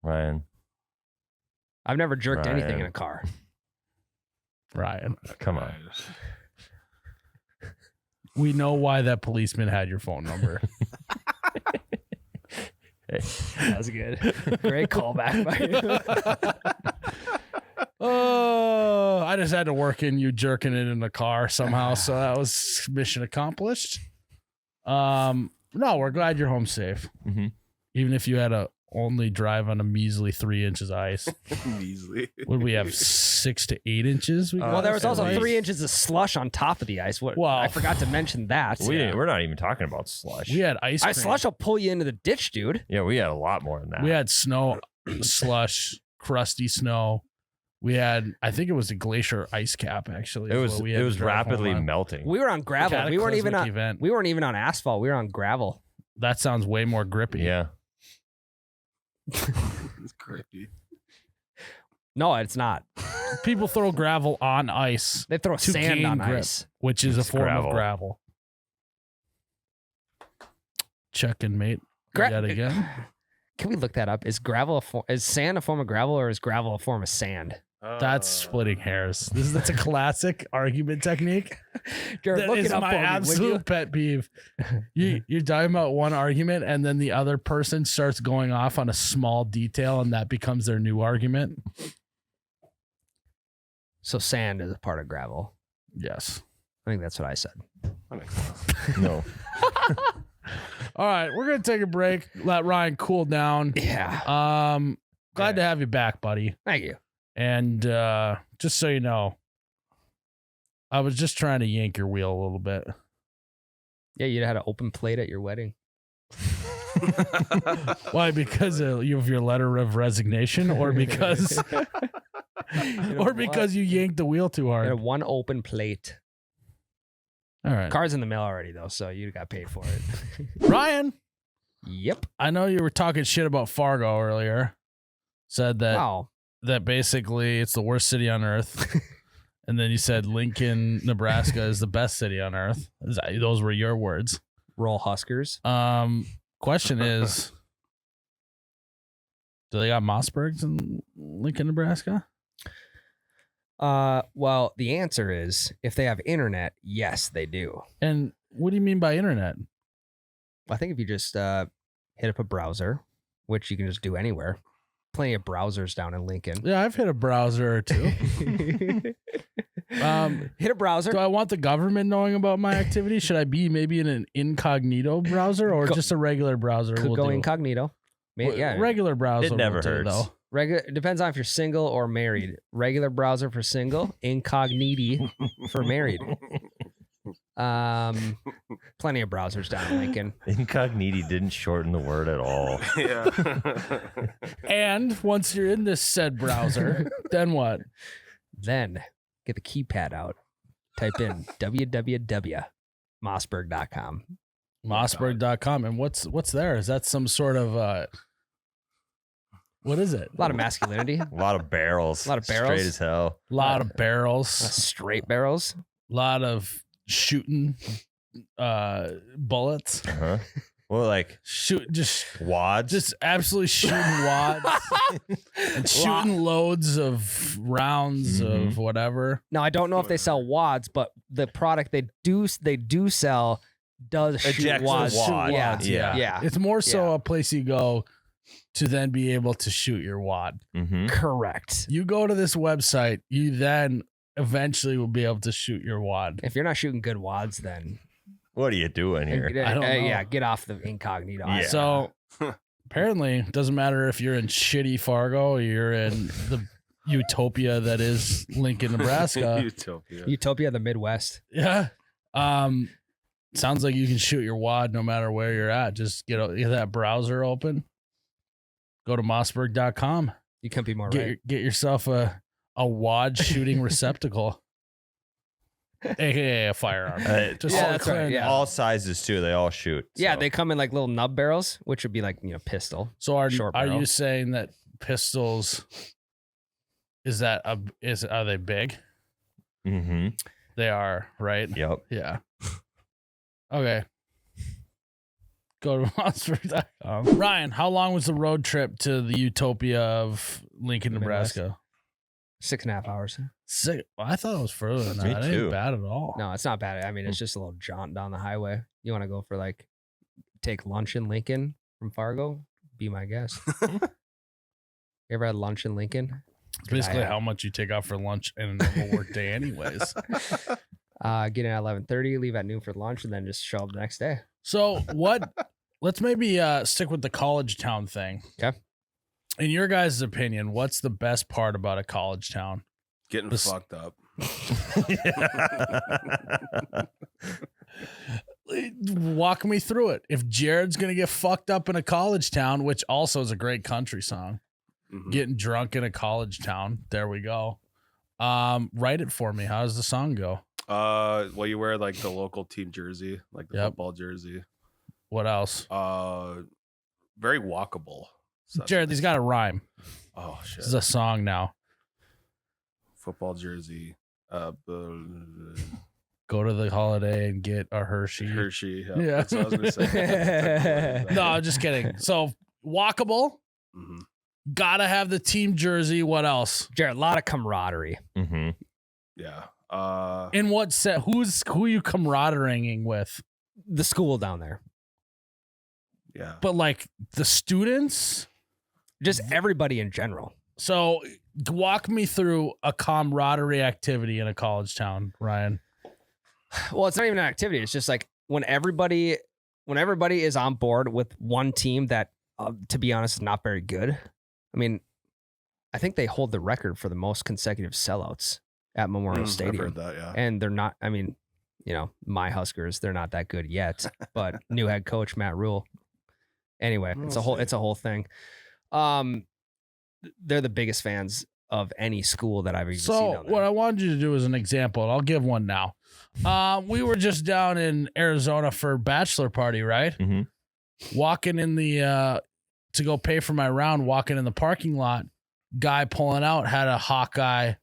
Ryan, I've never jerked anything in Ryan. a car. Ryan, come on. we know why that policeman had your phone number. That was good. Great callback by you. Oh, I just had to work in you jerking it in the car somehow, so that was mission accomplished. No, we're glad you're home safe. Mhm. Even if you had to only drive on a measly 3 inches of ice. Measly. Would we have 6 to 8 inches? Well, there was at also least. 3 inches of slush on top of the ice. What? Well, I forgot to mention that. We're not even talking about slush. We had ice cream. Slush will pull you into the ditch, dude. Yeah, we had a lot more than that. We had snow, slush, crusty snow. We had, I think it was a glacier ice cap. Actually, it is was what we had to drive home rapidly on. melting. We were on gravel. We weren't even on. Cataclysmic event. We weren't even on asphalt. We were on gravel. That sounds way more grippy. Yeah. It's creepy. No, it's not. People throw gravel on ice, They throw To sand gain on grip. ice. which is a It's form gravel. of gravel. Checking, mate. Gra- Yet again. Can we look that up? Is gravel is sand a form of gravel, or is gravel a form of sand? That's splitting hairs. That's a classic argument technique. Jared, That look is it up my for me, would you? absolute pet peeve. You're talking about one argument, and then the other person starts going off on a small detail, and that becomes their new argument. So sand is a part of gravel. Yes. I think that's what I said. That makes sense. No. All right, we're gonna take a break. Let Ryan cool down. Yeah. Glad to have you back, buddy. Thank you. And just so you know, I was just trying to yank your wheel a little bit. Yeah, you had an open plate at your wedding. Why? Because of your letter of resignation, or because, or because you yanked the wheel too You had hard? one open plate. All right, Car's in the mail already though, so you got paid for it. Ryan. Yep. I know you were talking shit about Fargo earlier. Said that Wow. that basically it's the worst city on earth. And then you said Lincoln, Nebraska is the best city on earth. Those were your words. Roll Huskers. Question is, do they got Mossbergs in Lincoln, Nebraska? Well, the answer is if they have internet, yes, they do. And what do you mean by internet? I think if you just hit up a browser, which you can just do anywhere. Plenty of browsers down in Lincoln. Yeah, I've hit a browser or two. Hit a browser. Do I want the government knowing about my activity? Should I be maybe in an incognito browser or Go- just a regular browser? Could will go do? incognito. Yeah. Regular browser. It never will do, hurts. though. It depends on if you're single or married. Regular browser for single, incogniti for married. Plenty of browsers down in Lincoln. Incogniti didn't shorten the word at all. Yeah. And once you're in this said browser, then what? Then get the keypad out. Type in www.mossberg.com. Mossberg.com. And what's there? Is that some sort of what is it? A lot of masculinity. A lot of barrels. A lot of barrels. Straight as hell. A lot of barrels. Straight barrels. A lot of shooting bullets. Uh-huh. Well, like Just wads. absolutely shooting wads and shooting loads of rounds of whatever. Now I don't know if they sell wads, but the product they do sell does shoot Ejects wads. the wad. Yeah. Yeah. Yeah. It's more so Yeah. a place you go to then be able to shoot your wad. Mm-hmm. Correct. You go to this website, you then eventually will be able to shoot your wad. If you're not shooting good wads, then What are you doing here? I don't know. yeah, get off the incognito. Yeah. So apparently, it doesn't matter if you're in shitty Fargo or you're in the utopia that is Lincoln, Nebraska. Utopia. Utopia, the Midwest. Yeah. Sounds like you can shoot your wad no matter where you're at. Just get that browser open. Go to mossberg.com. You can't be more right. Get yourself a wad shooting receptacle. AKA a firearm. Just Yeah, that's right, clearing yeah. that. All sizes too. They all shoot. Yeah, so. they come in like little nub barrels, which would be like, pistol. So are Short barrel. you saying that pistols are they big? Mm-hmm. They are, right? Yep. Yeah. Okay. Go to monster.com. Ryan, how long was the road trip to the utopia of Lincoln, Midwest. Nebraska? 6.5 hours. Well, I thought it was further than that. Me It ain't too. bad at all. No, it's not bad. I mean, it's just a little jaunt down the highway. You want to go for take lunch in Lincoln from Fargo? Be my guest. You ever had lunch in Lincoln? It's basically I- how much you take out for lunch in a normal work day anyways. Get in at 11:30, leave at noon for lunch, and then just show up the next day. So let's maybe stick with the college town thing. Okay. In your guys' opinion, what's the best part about a college town? Getting This- fucked up. Walk me through it. If Jared's going to get fucked up in a college town, which also is a great country song, Mhm. getting drunk in a college town, there we go. Write it for me. How does the song go? Well, you wear like the local team jersey, like the Yep. football jersey. What else? Very walkable. So that's Jared, nice. these got to rhyme. Oh shit. This is a song now. Football jersey. Go to the holiday and get a Hershey. Hershey. Yeah. That's what I was gonna say. No, I'm just kidding. So walkable, Mhm. Gotta have the team jersey. What else? Jared, a lot of camaraderie. Mm-hmm. Yeah. In what set? Who are you camaraderie with? The school down there. Yeah. But like the students? Just everybody in general. So walk me through a camaraderie activity in a college town, Ryan. Well, it's not even an activity. It's just like when everybody is on board with one team that, to be honest, is not very good. I mean, I think they hold the record for the most consecutive sellouts at Memorial Stadium. I've heard that, yeah. And they're not, I mean, my Huskers, they're not that good yet, but new head coach, Matt Rule. Anyway, it's a whole thing. They're the biggest fans of any school that I've even seen. So what I wanted you to do is an example, and I'll give one now. We were just down in Arizona for a bachelor party, right? Mm-hmm. Walking in the to go pay for my round, walking in the parking lot, guy pulling out had a Hawkeye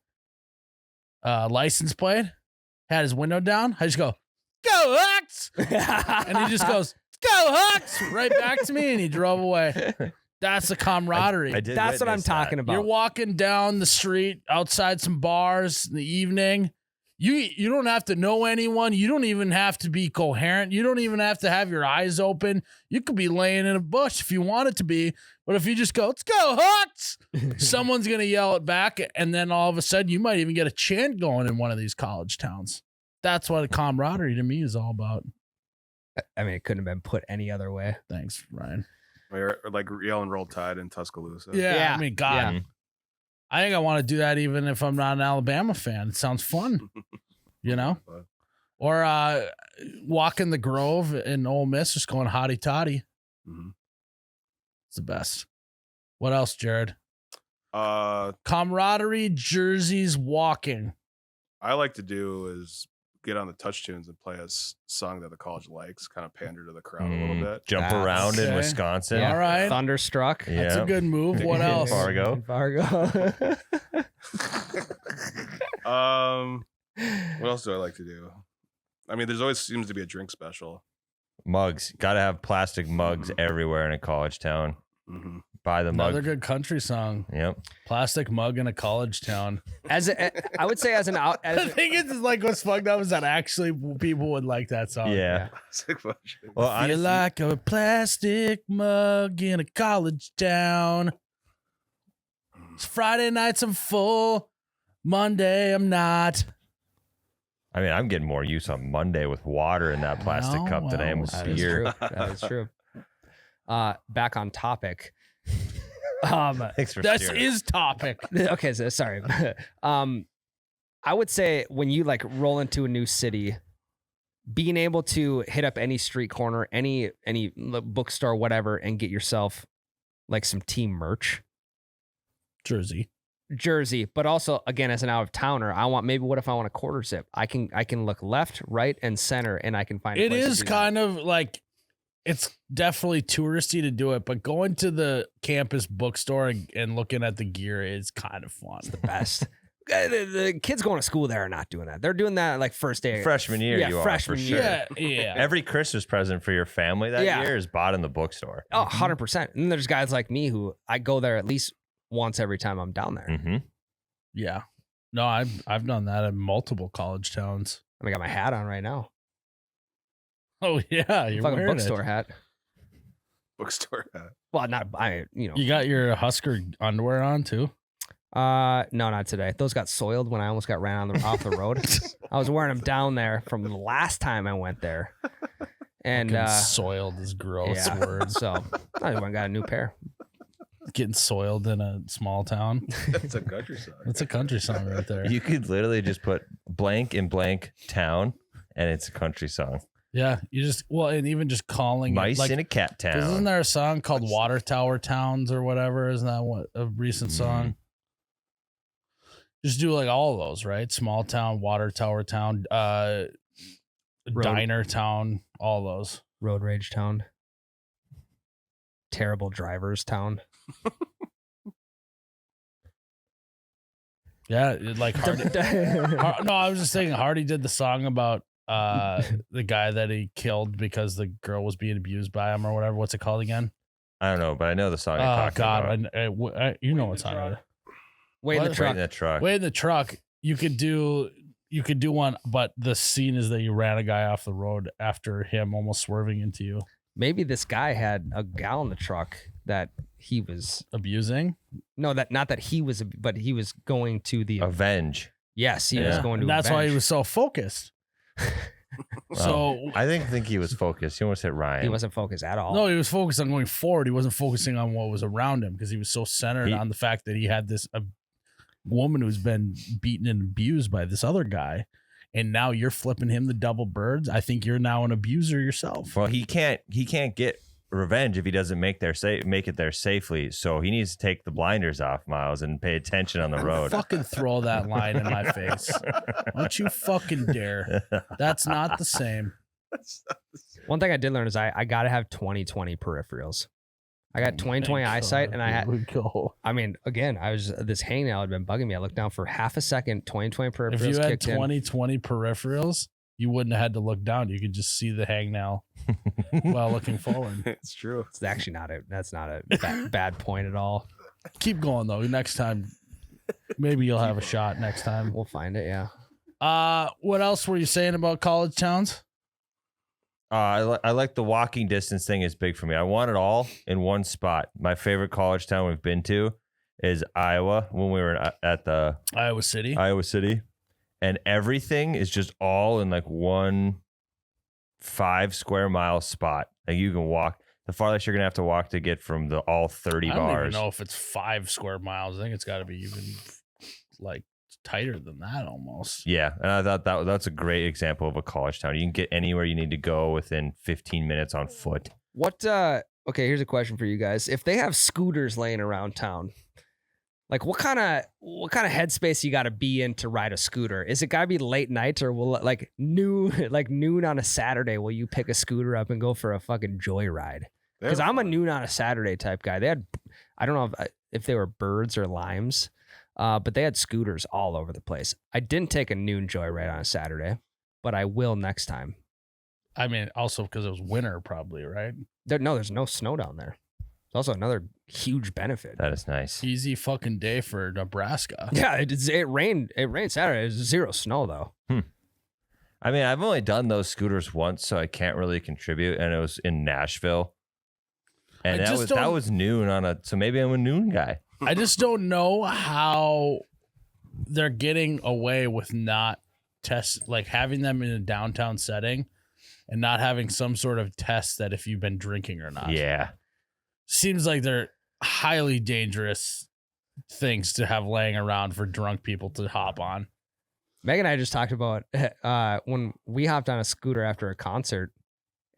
license plate, had his window down. I just go Hawks! And he just goes, go Hawks! Right back to me, and he drove away. That's the camaraderie. I did That's what I'm witness talking that. about. You're walking down the street outside some bars in the evening. You don't have to know anyone. You don't even have to be coherent. You don't even have to have your eyes open. You could be laying in a bush if you want it to be. But if you just go, let's go Hawks, someone's going to yell it back. And then all of a sudden you might even get a chant going in one of these college towns. That's what a camaraderie to me is all about. I mean, it couldn't have been put any other way. Thanks, Ryan. Or like yelling Roll Tide in Tuscaloosa. Yeah. I mean, God. Yeah. I think I want to do that even if I'm not an Alabama fan. It sounds fun, Or walking the Grove in Ole Miss, just going hotty toddy. Mm-hmm. It's the best. What else, Jared? Camaraderie, jerseys, walking. I like to do is get on the touch tunes and play a song that the college likes, kind of pander to the crowd a little bit. Jump That's around in okay. Wisconsin. Yeah. All right. Thunderstruck. That's Yeah. a good move. What else? Fargo. What else do I like to do? I mean, there's always seems to be a drink special. Mugs. Got to have plastic mugs everywhere in a college town. Mm-hmm. Buy the mug. Another good country song. Yep. Plastic mug in a college town. I would say as an out. The thing is like what's fucked up is that actually people would like that song. Yeah. Well, Feel honestly, like a plastic mug in a college town. It's Friday nights I'm full. Monday I'm not. I mean, I'm getting more use on Monday with water in that plastic No, cup than I am with well, That is beer. true. That is true. Back on topic. Thanks for This steering. is topic. Okay, so sorry. I would say when you like roll into a new city, being able to hit up any street corner, any bookstore, whatever, and get yourself like some team merch, jersey, but also again as an out of towner, what if I want a quarter zip? I can look left, right, and center, and I can find. It is kind of like it's definitely touristy to do it, but going to the campus bookstore and looking at the gear is kind of fun. the best. The kids going to school there are not doing that. They're doing that like first day. Freshman year, Yeah, you freshman are for year. sure. Yeah. Every Christmas present for your family that Yeah. year is bought in the bookstore. Oh, 100%. And then there's guys like me who I go there at least once every time I'm down there. Mm-hmm. Yeah. No, I've done that in multiple college towns. I got my hat on right now. Oh yeah, you're Fucking wearing bookstore it. hat. Bookstore hat. Well, not You got your Husker underwear on too. No, not today. Those got soiled when I almost got ran off the road. I was wearing them down there from the last time I went there. And Fucking soiled is gross yeah. word. So I went and got a new pair. Getting soiled in a small town. It's a country song. That's a country song right there. You could literally just put blank in blank town, and it's a country song. Yeah, you just and even just calling Mice it like, in a cat town. isn't there a song called Water Tower Towns or whatever? Isn't that what a recent song? Just do like all of those, right? Small town, water tower town, diner town, all those. Road rage town. Terrible drivers town. Yeah, like Hardy. No, I was just saying Hardy did the song about the guy that he killed because the girl was being abused by him or whatever. What's it called again? I don't know, but I know the song you're Oh talking God, about. you know what song it is. Wait in the What? truck. Wait in that truck. Wait in the truck. You could do one, but the scene is that you ran a guy off the road after him almost swerving into you. Maybe this guy had a gal in the truck that he was Abusing. no, that not that he was, but he was going to the Avenge. yes, he was Yeah. going to. And that's why he avenge. was so focused. So I think he was focused. He almost hit Ryan. He wasn't focused at all. no, he was focused on going forward. He wasn't focusing on what was around him because he was so centered on the fact that he had this woman who's been beaten and abused by this other guy. And now you're flipping him the double birds. I think you're now an abuser yourself. Well, he can't get revenge if he doesn't make it there safely. So he needs to take the blinders off, Miles, and pay attention on the road. Fucking throw that line in my face. Don't you fucking dare. That's not the same. One thing I did learn is I got to have 20/20 peripherals. I got 20/20 eyesight, and I had. go. I mean, again, this hangnail had been bugging me. I looked down for half a second. 20/20 peripherals If you had kicked in. 20/20 peripherals, you wouldn't have had to look down. You could just see the hangnail while looking forward. It's true. It's actually that's not a bad point at all. Keep going though. Next time, maybe you'll have a shot next time. We'll find it. Yeah. What else were you saying about college towns? I like the walking distance thing is big for me. I want it all in one spot. My favorite college town we've been to is Iowa when we were at the Iowa City. Iowa City, and everything is just all in like 1 5 square mile spot. Like you can walk. The farthest you're gonna have to walk to get from all 30 I don't bars. even know if it's 5 square miles. I think it's got to be even like tighter than that almost. Yeah, and I thought that's a great example of a college town. You can get anywhere you need to go within 15 minutes on foot. What? Okay, here's a question for you guys. If they have scooters laying around town, like what kind of headspace you got to be in to ride a scooter? Is it got to be late night, or will like noon on a Saturday? Will you pick a scooter up and go for a fucking joyride? Because I'm a noon on a Saturday type guy. They had, I don't know if they were birds or limes. But they had scooters all over the place. I didn't take a noon joyride on a Saturday, but I will next time. I mean, also because it was winter, probably, right? There's no snow down there. It's also another huge benefit. That is nice. Easy fucking day for Nebraska. Yeah, it rained. It rained Saturday. There's 0 snow though. I mean, I've only done those scooters once, so I can't really contribute. And it was in Nashville, and that was noon so maybe I'm a noon guy. I just don't know how they're getting away with not having them in a downtown setting and not having some sort of test that if you've been drinking or not. Yeah. Seems like they're highly dangerous things to have laying around for drunk people to hop on. Megan and I just talked about when we hopped on a scooter after a concert,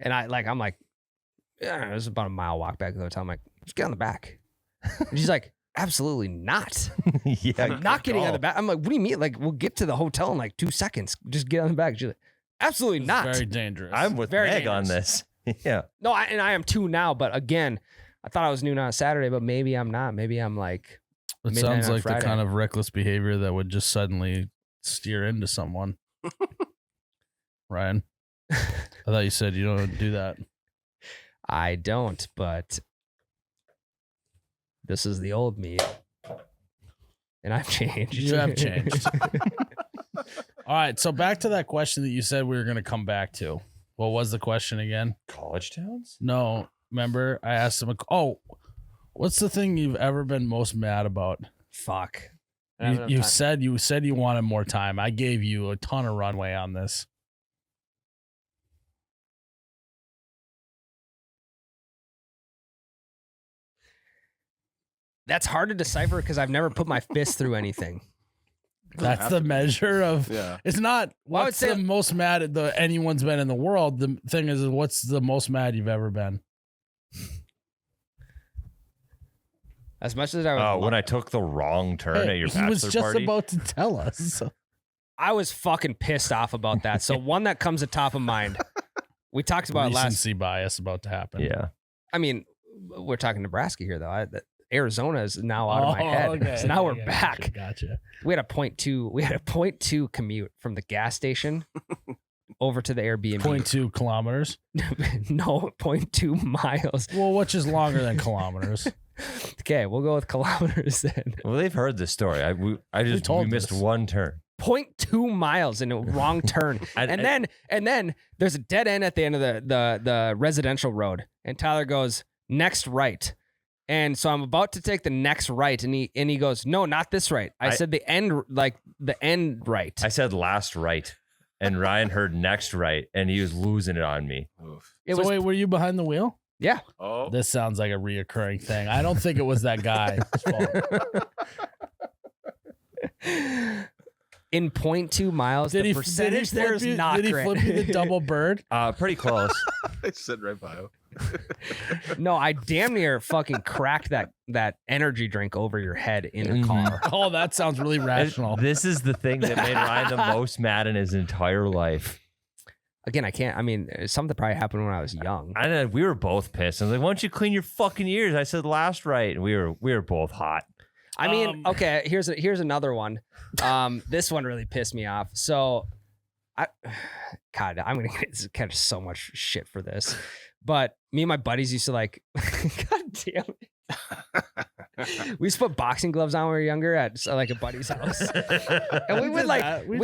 and I'm like, yeah, it was about a mile walk back to the hotel. I'm like, just get on the back. And she's like, absolutely not. Yeah, I'm not getting on the back. I'm like, what do you mean? Like, we'll get to the hotel in like 2 seconds. Just get on the back. She's like, absolutely It's not. very dangerous. I'm with Very Meg on dangerous. this. Yeah. No, I am too now. But again, I thought I was noon on a Saturday, but maybe I'm not. Maybe I'm like, It midnight sounds on like Friday. the kind of reckless behavior that would just suddenly steer into someone. Ryan, I thought you said you don't do that. I don't, but this is the old me. And I've changed. You have changed. All right, so back to that question that you said we were going to come back to. What was the question again? College towns? No, remember I asked him. What's the thing you've ever been most mad about? Fuck. You said you wanted more time. I gave you a ton of runway on this. That's hard to decipher because I've never put my fist through anything. That's the measure of. Yeah. It's not Well, I would what's say- the most mad anyone's been in the world. The thing is, what's the most mad you've ever been? As much as I was, When I took the wrong turn at your he was bachelor just party. about to tell us. I was fucking pissed off about that. So one that comes to top of mind. We talked about it last. Recency bias about to happen. Yeah. I mean, we're talking Nebraska here though. Arizona is now out of my head. Okay. So now we're Okay, back. Gotcha. We had a 0.2 commute from the gas station over to the Airbnb. 0.2 kilometers. No, 0.2 miles. Well, which is longer than kilometers. Okay, we'll go with kilometers then. Well, they've heard the story. We missed this? one turn. 0.2 miles in a wrong turn. and then there's a dead end at the end of the residential road. And Tyler goes, next right. And so I'm about to take the next right, and he goes, no, not this right. I said the end right. I said last right, and Ryan heard next right, and he was losing it on me. Oof. Wait, were you behind the wheel? Yeah. Oh, This sounds like a reoccurring thing. I don't think it was that guy's fault. In 0.2 miles, the percentage there is not Did he great. flip you the double bird? Pretty close. I sit right by him. No, I damn near fucking cracked that energy drink over your head in the car. Oh, that sounds really rational. This is the thing that made Ryan the most mad in his entire life. Again, I can't. I mean, something probably happened when I was young. I know we were both pissed. I was like, "Why don't you clean your fucking ears?" I said last right, and we were both hot. I mean, okay. Here's another one. This one really pissed me off. So, I'm gonna catch so much shit for this. But me and my buddies used to like, God damn it. We used to put boxing gloves on when we were younger at like a buddy's house, and we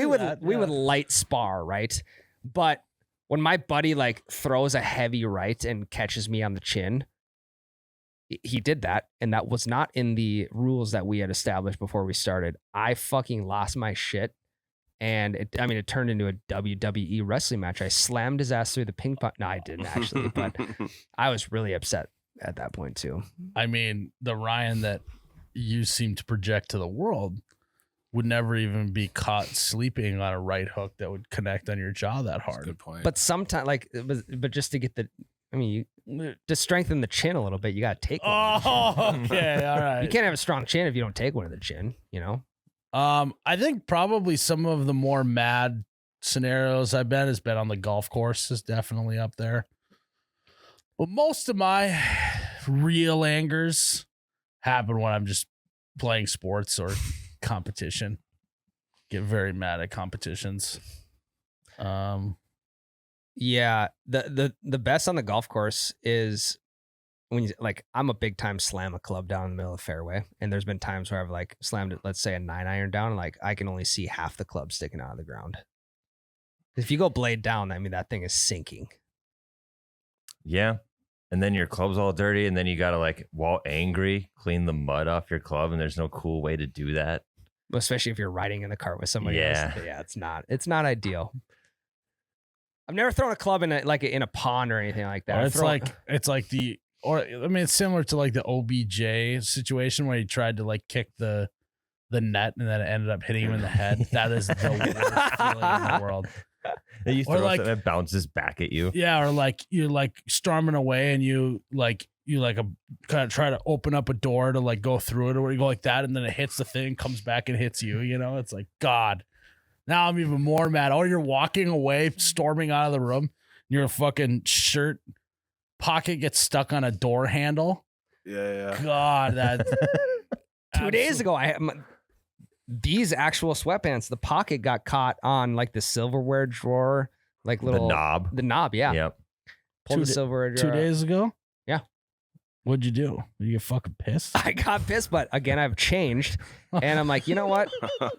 would light spar, right? But when my buddy like throws a heavy right and catches me on the chin, he did that, and that was not in the rules that we had established before we started. I fucking lost my shit, and it turned into a WWE wrestling match. I slammed his ass through the ping pong. No, I didn't actually, but I was really upset at that point too. I mean, the Ryan that you seem to project to the world would never even be caught sleeping on a right hook that would connect on your jaw that hard. Good point. But sometimes, but just to get to strengthen the chin a little bit, you got to take one. Oh, okay, all right. You can't have a strong chin if you don't take one of the chin, you know? I think probably some of the more mad scenarios I've been has been on the golf course is definitely up there. But most of my real angers happen when I'm just playing sports or competition. Get very mad at competitions. Yeah, the best on the golf course is when you like, I'm a big time slam a club down in the middle of the fairway, and there's been times where I've like slammed it, let's say a 9-iron down, and like I can only see half the club sticking out of the ground. If you go blade down, I mean that thing is sinking. Yeah. And then your club's all dirty, and then you gotta like, while angry, clean the mud off your club, and there's no cool way to do that. Especially if you're riding in the car with somebody else. Yeah, it's not ideal. I've never thrown a club in a pond or anything like that. It's similar to like the OBJ situation where he tried to like kick the net and then it ended up hitting him in the head. That is the worst feeling in the world. And you throw something that bounces back at you. Yeah, or like you're like storming away and you kind of try to open up a door to like go through it, or you go like that and then it hits the thing, comes back and hits you. You know, it's like, God. Now I'm even more mad. Or you're walking away, storming out of the room. Your fucking shirt pocket gets stuck on a door handle. Yeah. God, that 2 days ago, these actual sweatpants, the pocket got caught on like the silverware drawer, like little the knob. Yeah. Yep. Pulled the silverware drawer. 2 days ago. Yeah. What'd you do? Did you get fucking pissed? I got pissed, but again, I've changed, and I'm like, you know what?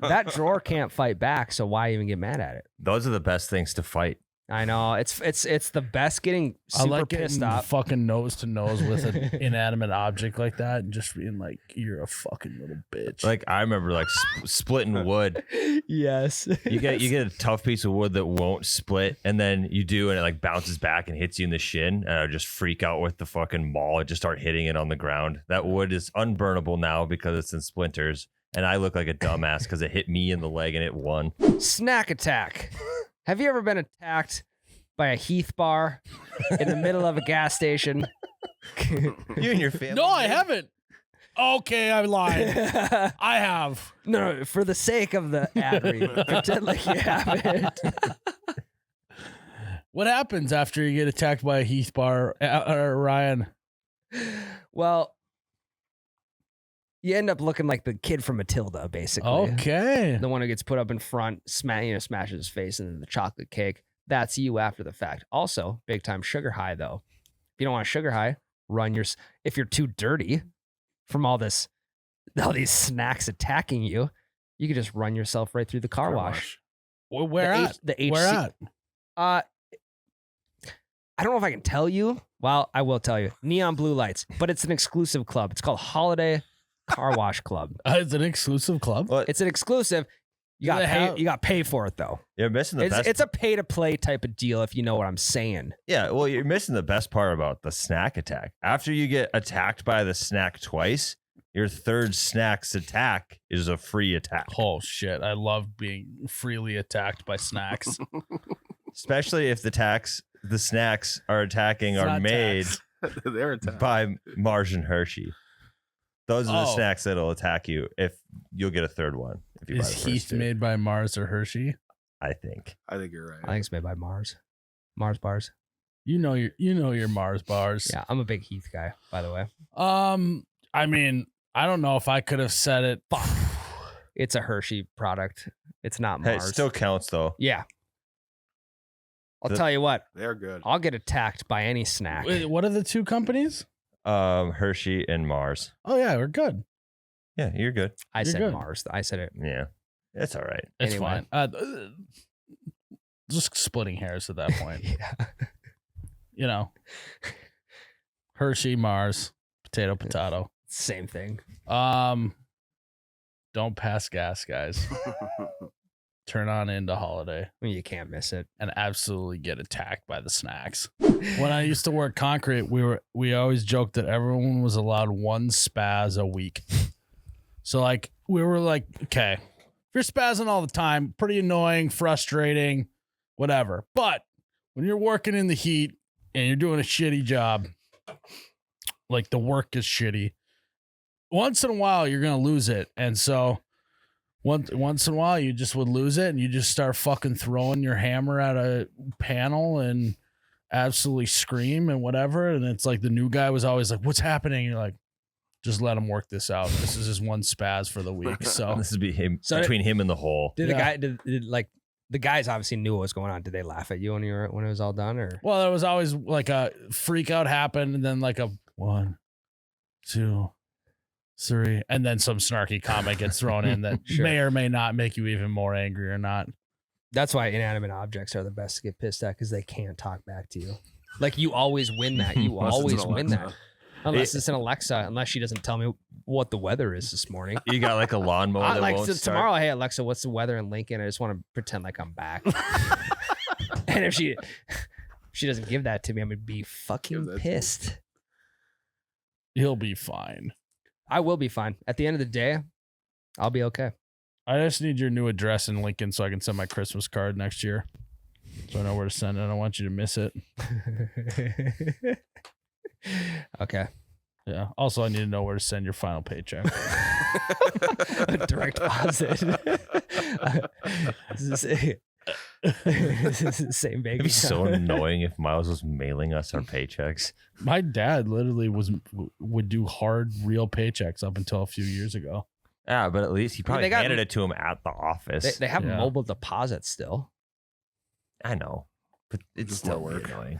That drawer can't fight back, so why even get mad at it? Those are the best things to fight. I know it's the best getting super I like pissed getting off. fucking nose to nose with an inanimate object like that, and just being like, "You're a fucking little bitch." Like I remember like splitting wood. Yes, you get a tough piece of wood that won't split, and then you do, and it like bounces back and hits you in the shin, and I just freak out with the fucking maul and just start hitting it on the ground. That wood is unburnable now because it's in splinters, and I look like a dumbass because it hit me in the leg and it won. Snack attack. Have you ever been attacked by a Heath bar in the middle of a gas station? You and your family. No, I haven't. Okay, I lied. I have. No, for the sake of the ad read, pretend like you haven't. What happens after you get attacked by a Heath bar, Ryan? Well, you end up looking like the kid from Matilda, basically. Okay. The one who gets put up in front, smashes his face into the chocolate cake. That's you after the fact. Also, big time sugar high though. If you don't want a sugar high, if you're too dirty from all these snacks attacking you, you could just run yourself right through the car wash. Well, where at? The HC. Where at? I don't know if I can tell you. Well, I will tell you. Neon blue lights, but it's an exclusive club. It's called Holiday Car Wash Club. It's an exclusive club. Well, It's an exclusive. You got to pay for it though. you're missing the best. It's a pay to play type of deal, if you know what I'm saying. Yeah, well, you're missing the best part about the snack attack. After you get attacked by the snack twice, your third snack's attack is a free attack. Oh shit! I love being freely attacked by snacks. Especially if the snacks are attacking It's are not made tax. They're attacked. by Mars and Hershey. Those are the Oh. snacks that'll attack you if you'll get a third one. If you buy Is the first Heath two, made by Mars or Hershey? I think. I think you're right. I think it's made by Mars bars. You know your Mars bars. Yeah, I'm a big Heath guy, by the way. I mean, I don't know if I could have said it. It's a Hershey product. It's not Hey, it Mars. still counts though. Yeah. I'll The- tell you what. They're good. I'll get attacked by any snack. Wait, what are the two companies? Hershey and Mars. Oh yeah, we're good. Yeah, you're good. I You're said good. Mars. I said it. Yeah, it's all right. It's Anyway. fine. Just splitting hairs at that point. Yeah. You know, Hershey, Mars, potato. Same thing. Don't pass gas, guys. Turn on into Holiday I mean, you can't miss it. and absolutely get attacked by the snacks. When I used to work concrete, we always joked that everyone was allowed one spaz a week. So like we were like, okay, if you're spazzing all the time, pretty annoying, frustrating, whatever. But when you're working in the heat and you're doing a shitty job, like the work is shitty, once in a while you're gonna lose it. And so once in a while you just would lose it and you just start fucking throwing your hammer at a panel and absolutely scream and whatever. And it's like the new guy was always like, what's happening? And you're like, just let him work this out. This is just one spaz for the week. So This would be him So between him and the hole. Did Yeah. the guys obviously knew what was going on. Did they laugh at you when it was all done, or? well, there was always like a freak out happened and then like a 1, 2, 3, and then some snarky comment gets thrown in that Sure. may or may not make you even more angry or not. That's why inanimate objects are the best to get pissed at, because they can't talk back to you. Like, you always win that. You Unless it's always an win Alexa. that. Unless it's an Alexa, unless she doesn't tell me what the weather is this morning. You got like a lawnmower that Like, won't so start. tomorrow, hey Alexa, what's the weather in Lincoln? I just want to pretend like I'm back. And if she doesn't give that to me, I'm gonna be Give fucking that to me. pissed. He'll be fine. I will be fine. At the end of the day, I'll be okay. I just need your new address in Lincoln so I can send my Christmas card next year. So I know where to send it. I don't want you to miss it. Okay. Yeah. Also, I need to know where to send your final paycheck. Direct deposit. This is the same bank It'd be so account. annoying if Miles was mailing us our paychecks. My dad literally would do hard real paychecks up until a few years ago. Yeah, but at least he probably they got- handed it to him at the office. They have Yeah. mobile deposits still. I know, but it's Just still more work. annoying.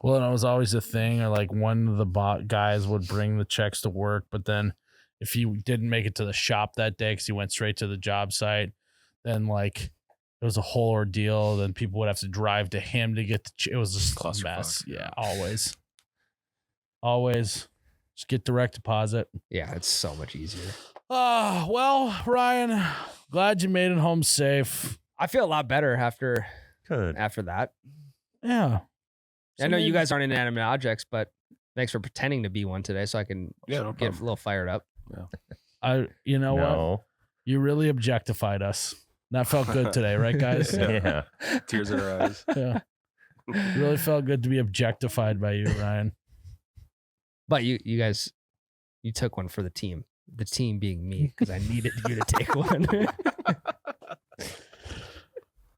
Well, and it was always a thing, or like one of the guys would bring the checks to work, but then if he didn't make it to the shop that day because he went straight to the job site, then like it was a whole ordeal. Then people would have to drive to him to get it was just a Clusterfuck, mess. Yeah, yeah. always just get direct deposit. Yeah, it's so much easier. Well, Ryan, glad you made it home safe. I feel a lot better after Good. that. Yeah. I know you guys aren't inanimate objects, but thanks for pretending to be one today, so I can Yeah, no get a problem. little fired up. You know what? No. You really objectified us. That felt good today, right, guys? Yeah. Tears in our eyes. Yeah. It really felt good to be objectified by you, Ryan. But you guys, you took one for the team. The team being me, because I needed you to take one.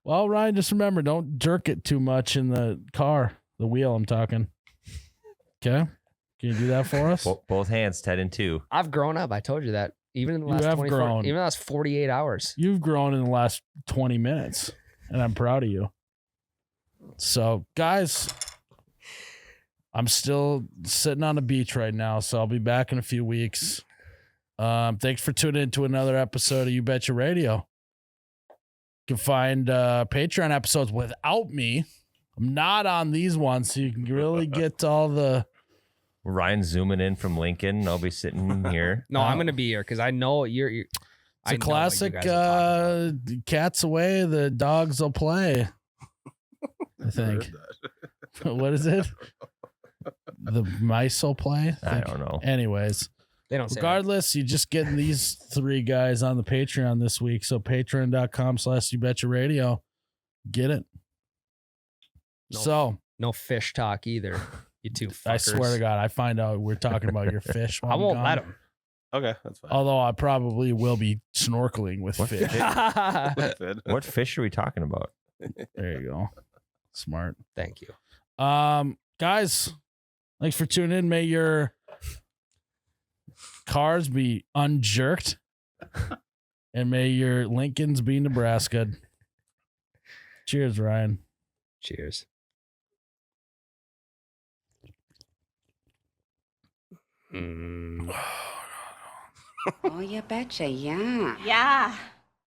Well, Ryan, just remember, don't jerk it too much in the car. The wheel, I'm talking. Okay? Can you do that for us? Both hands, 10 and 2. I've grown up. I told you that. Even in the You last have 24, grown. even the last 48 hours. You've grown in the last 20 minutes, and I'm proud of you. So, guys, I'm still sitting on the beach right now, so I'll be back in a few weeks. Thanks for tuning in to another episode of You Betcha Radio. You can find Patreon episodes without me. I'm not on these ones, so you can really get all the... Ryan zooming in from Lincoln. I'll be sitting here. No, I'm gonna be here because I know you're It's I a know what you classic guys are talking about. cats away, the dogs will play. I think. What is it? The mice will play? I don't know. Anyways, They don't say that. regardless, you're just getting these three guys on the Patreon this week. So patreon.com/YouBetchaRadio. Get it. No. So No fish talk either. You two fuckers. I swear to God, I find out we're talking about your fish. I won't let him. him. Okay, that's fine. Although I probably will be snorkeling with What fish. What fish are we talking about? There you go. Smart. Thank you. Guys, thanks for tuning in. May your cars be unjerked, and may your Lincolns be Nebraska. Cheers, Ryan. Cheers. Oh, you betcha, yeah. Yeah.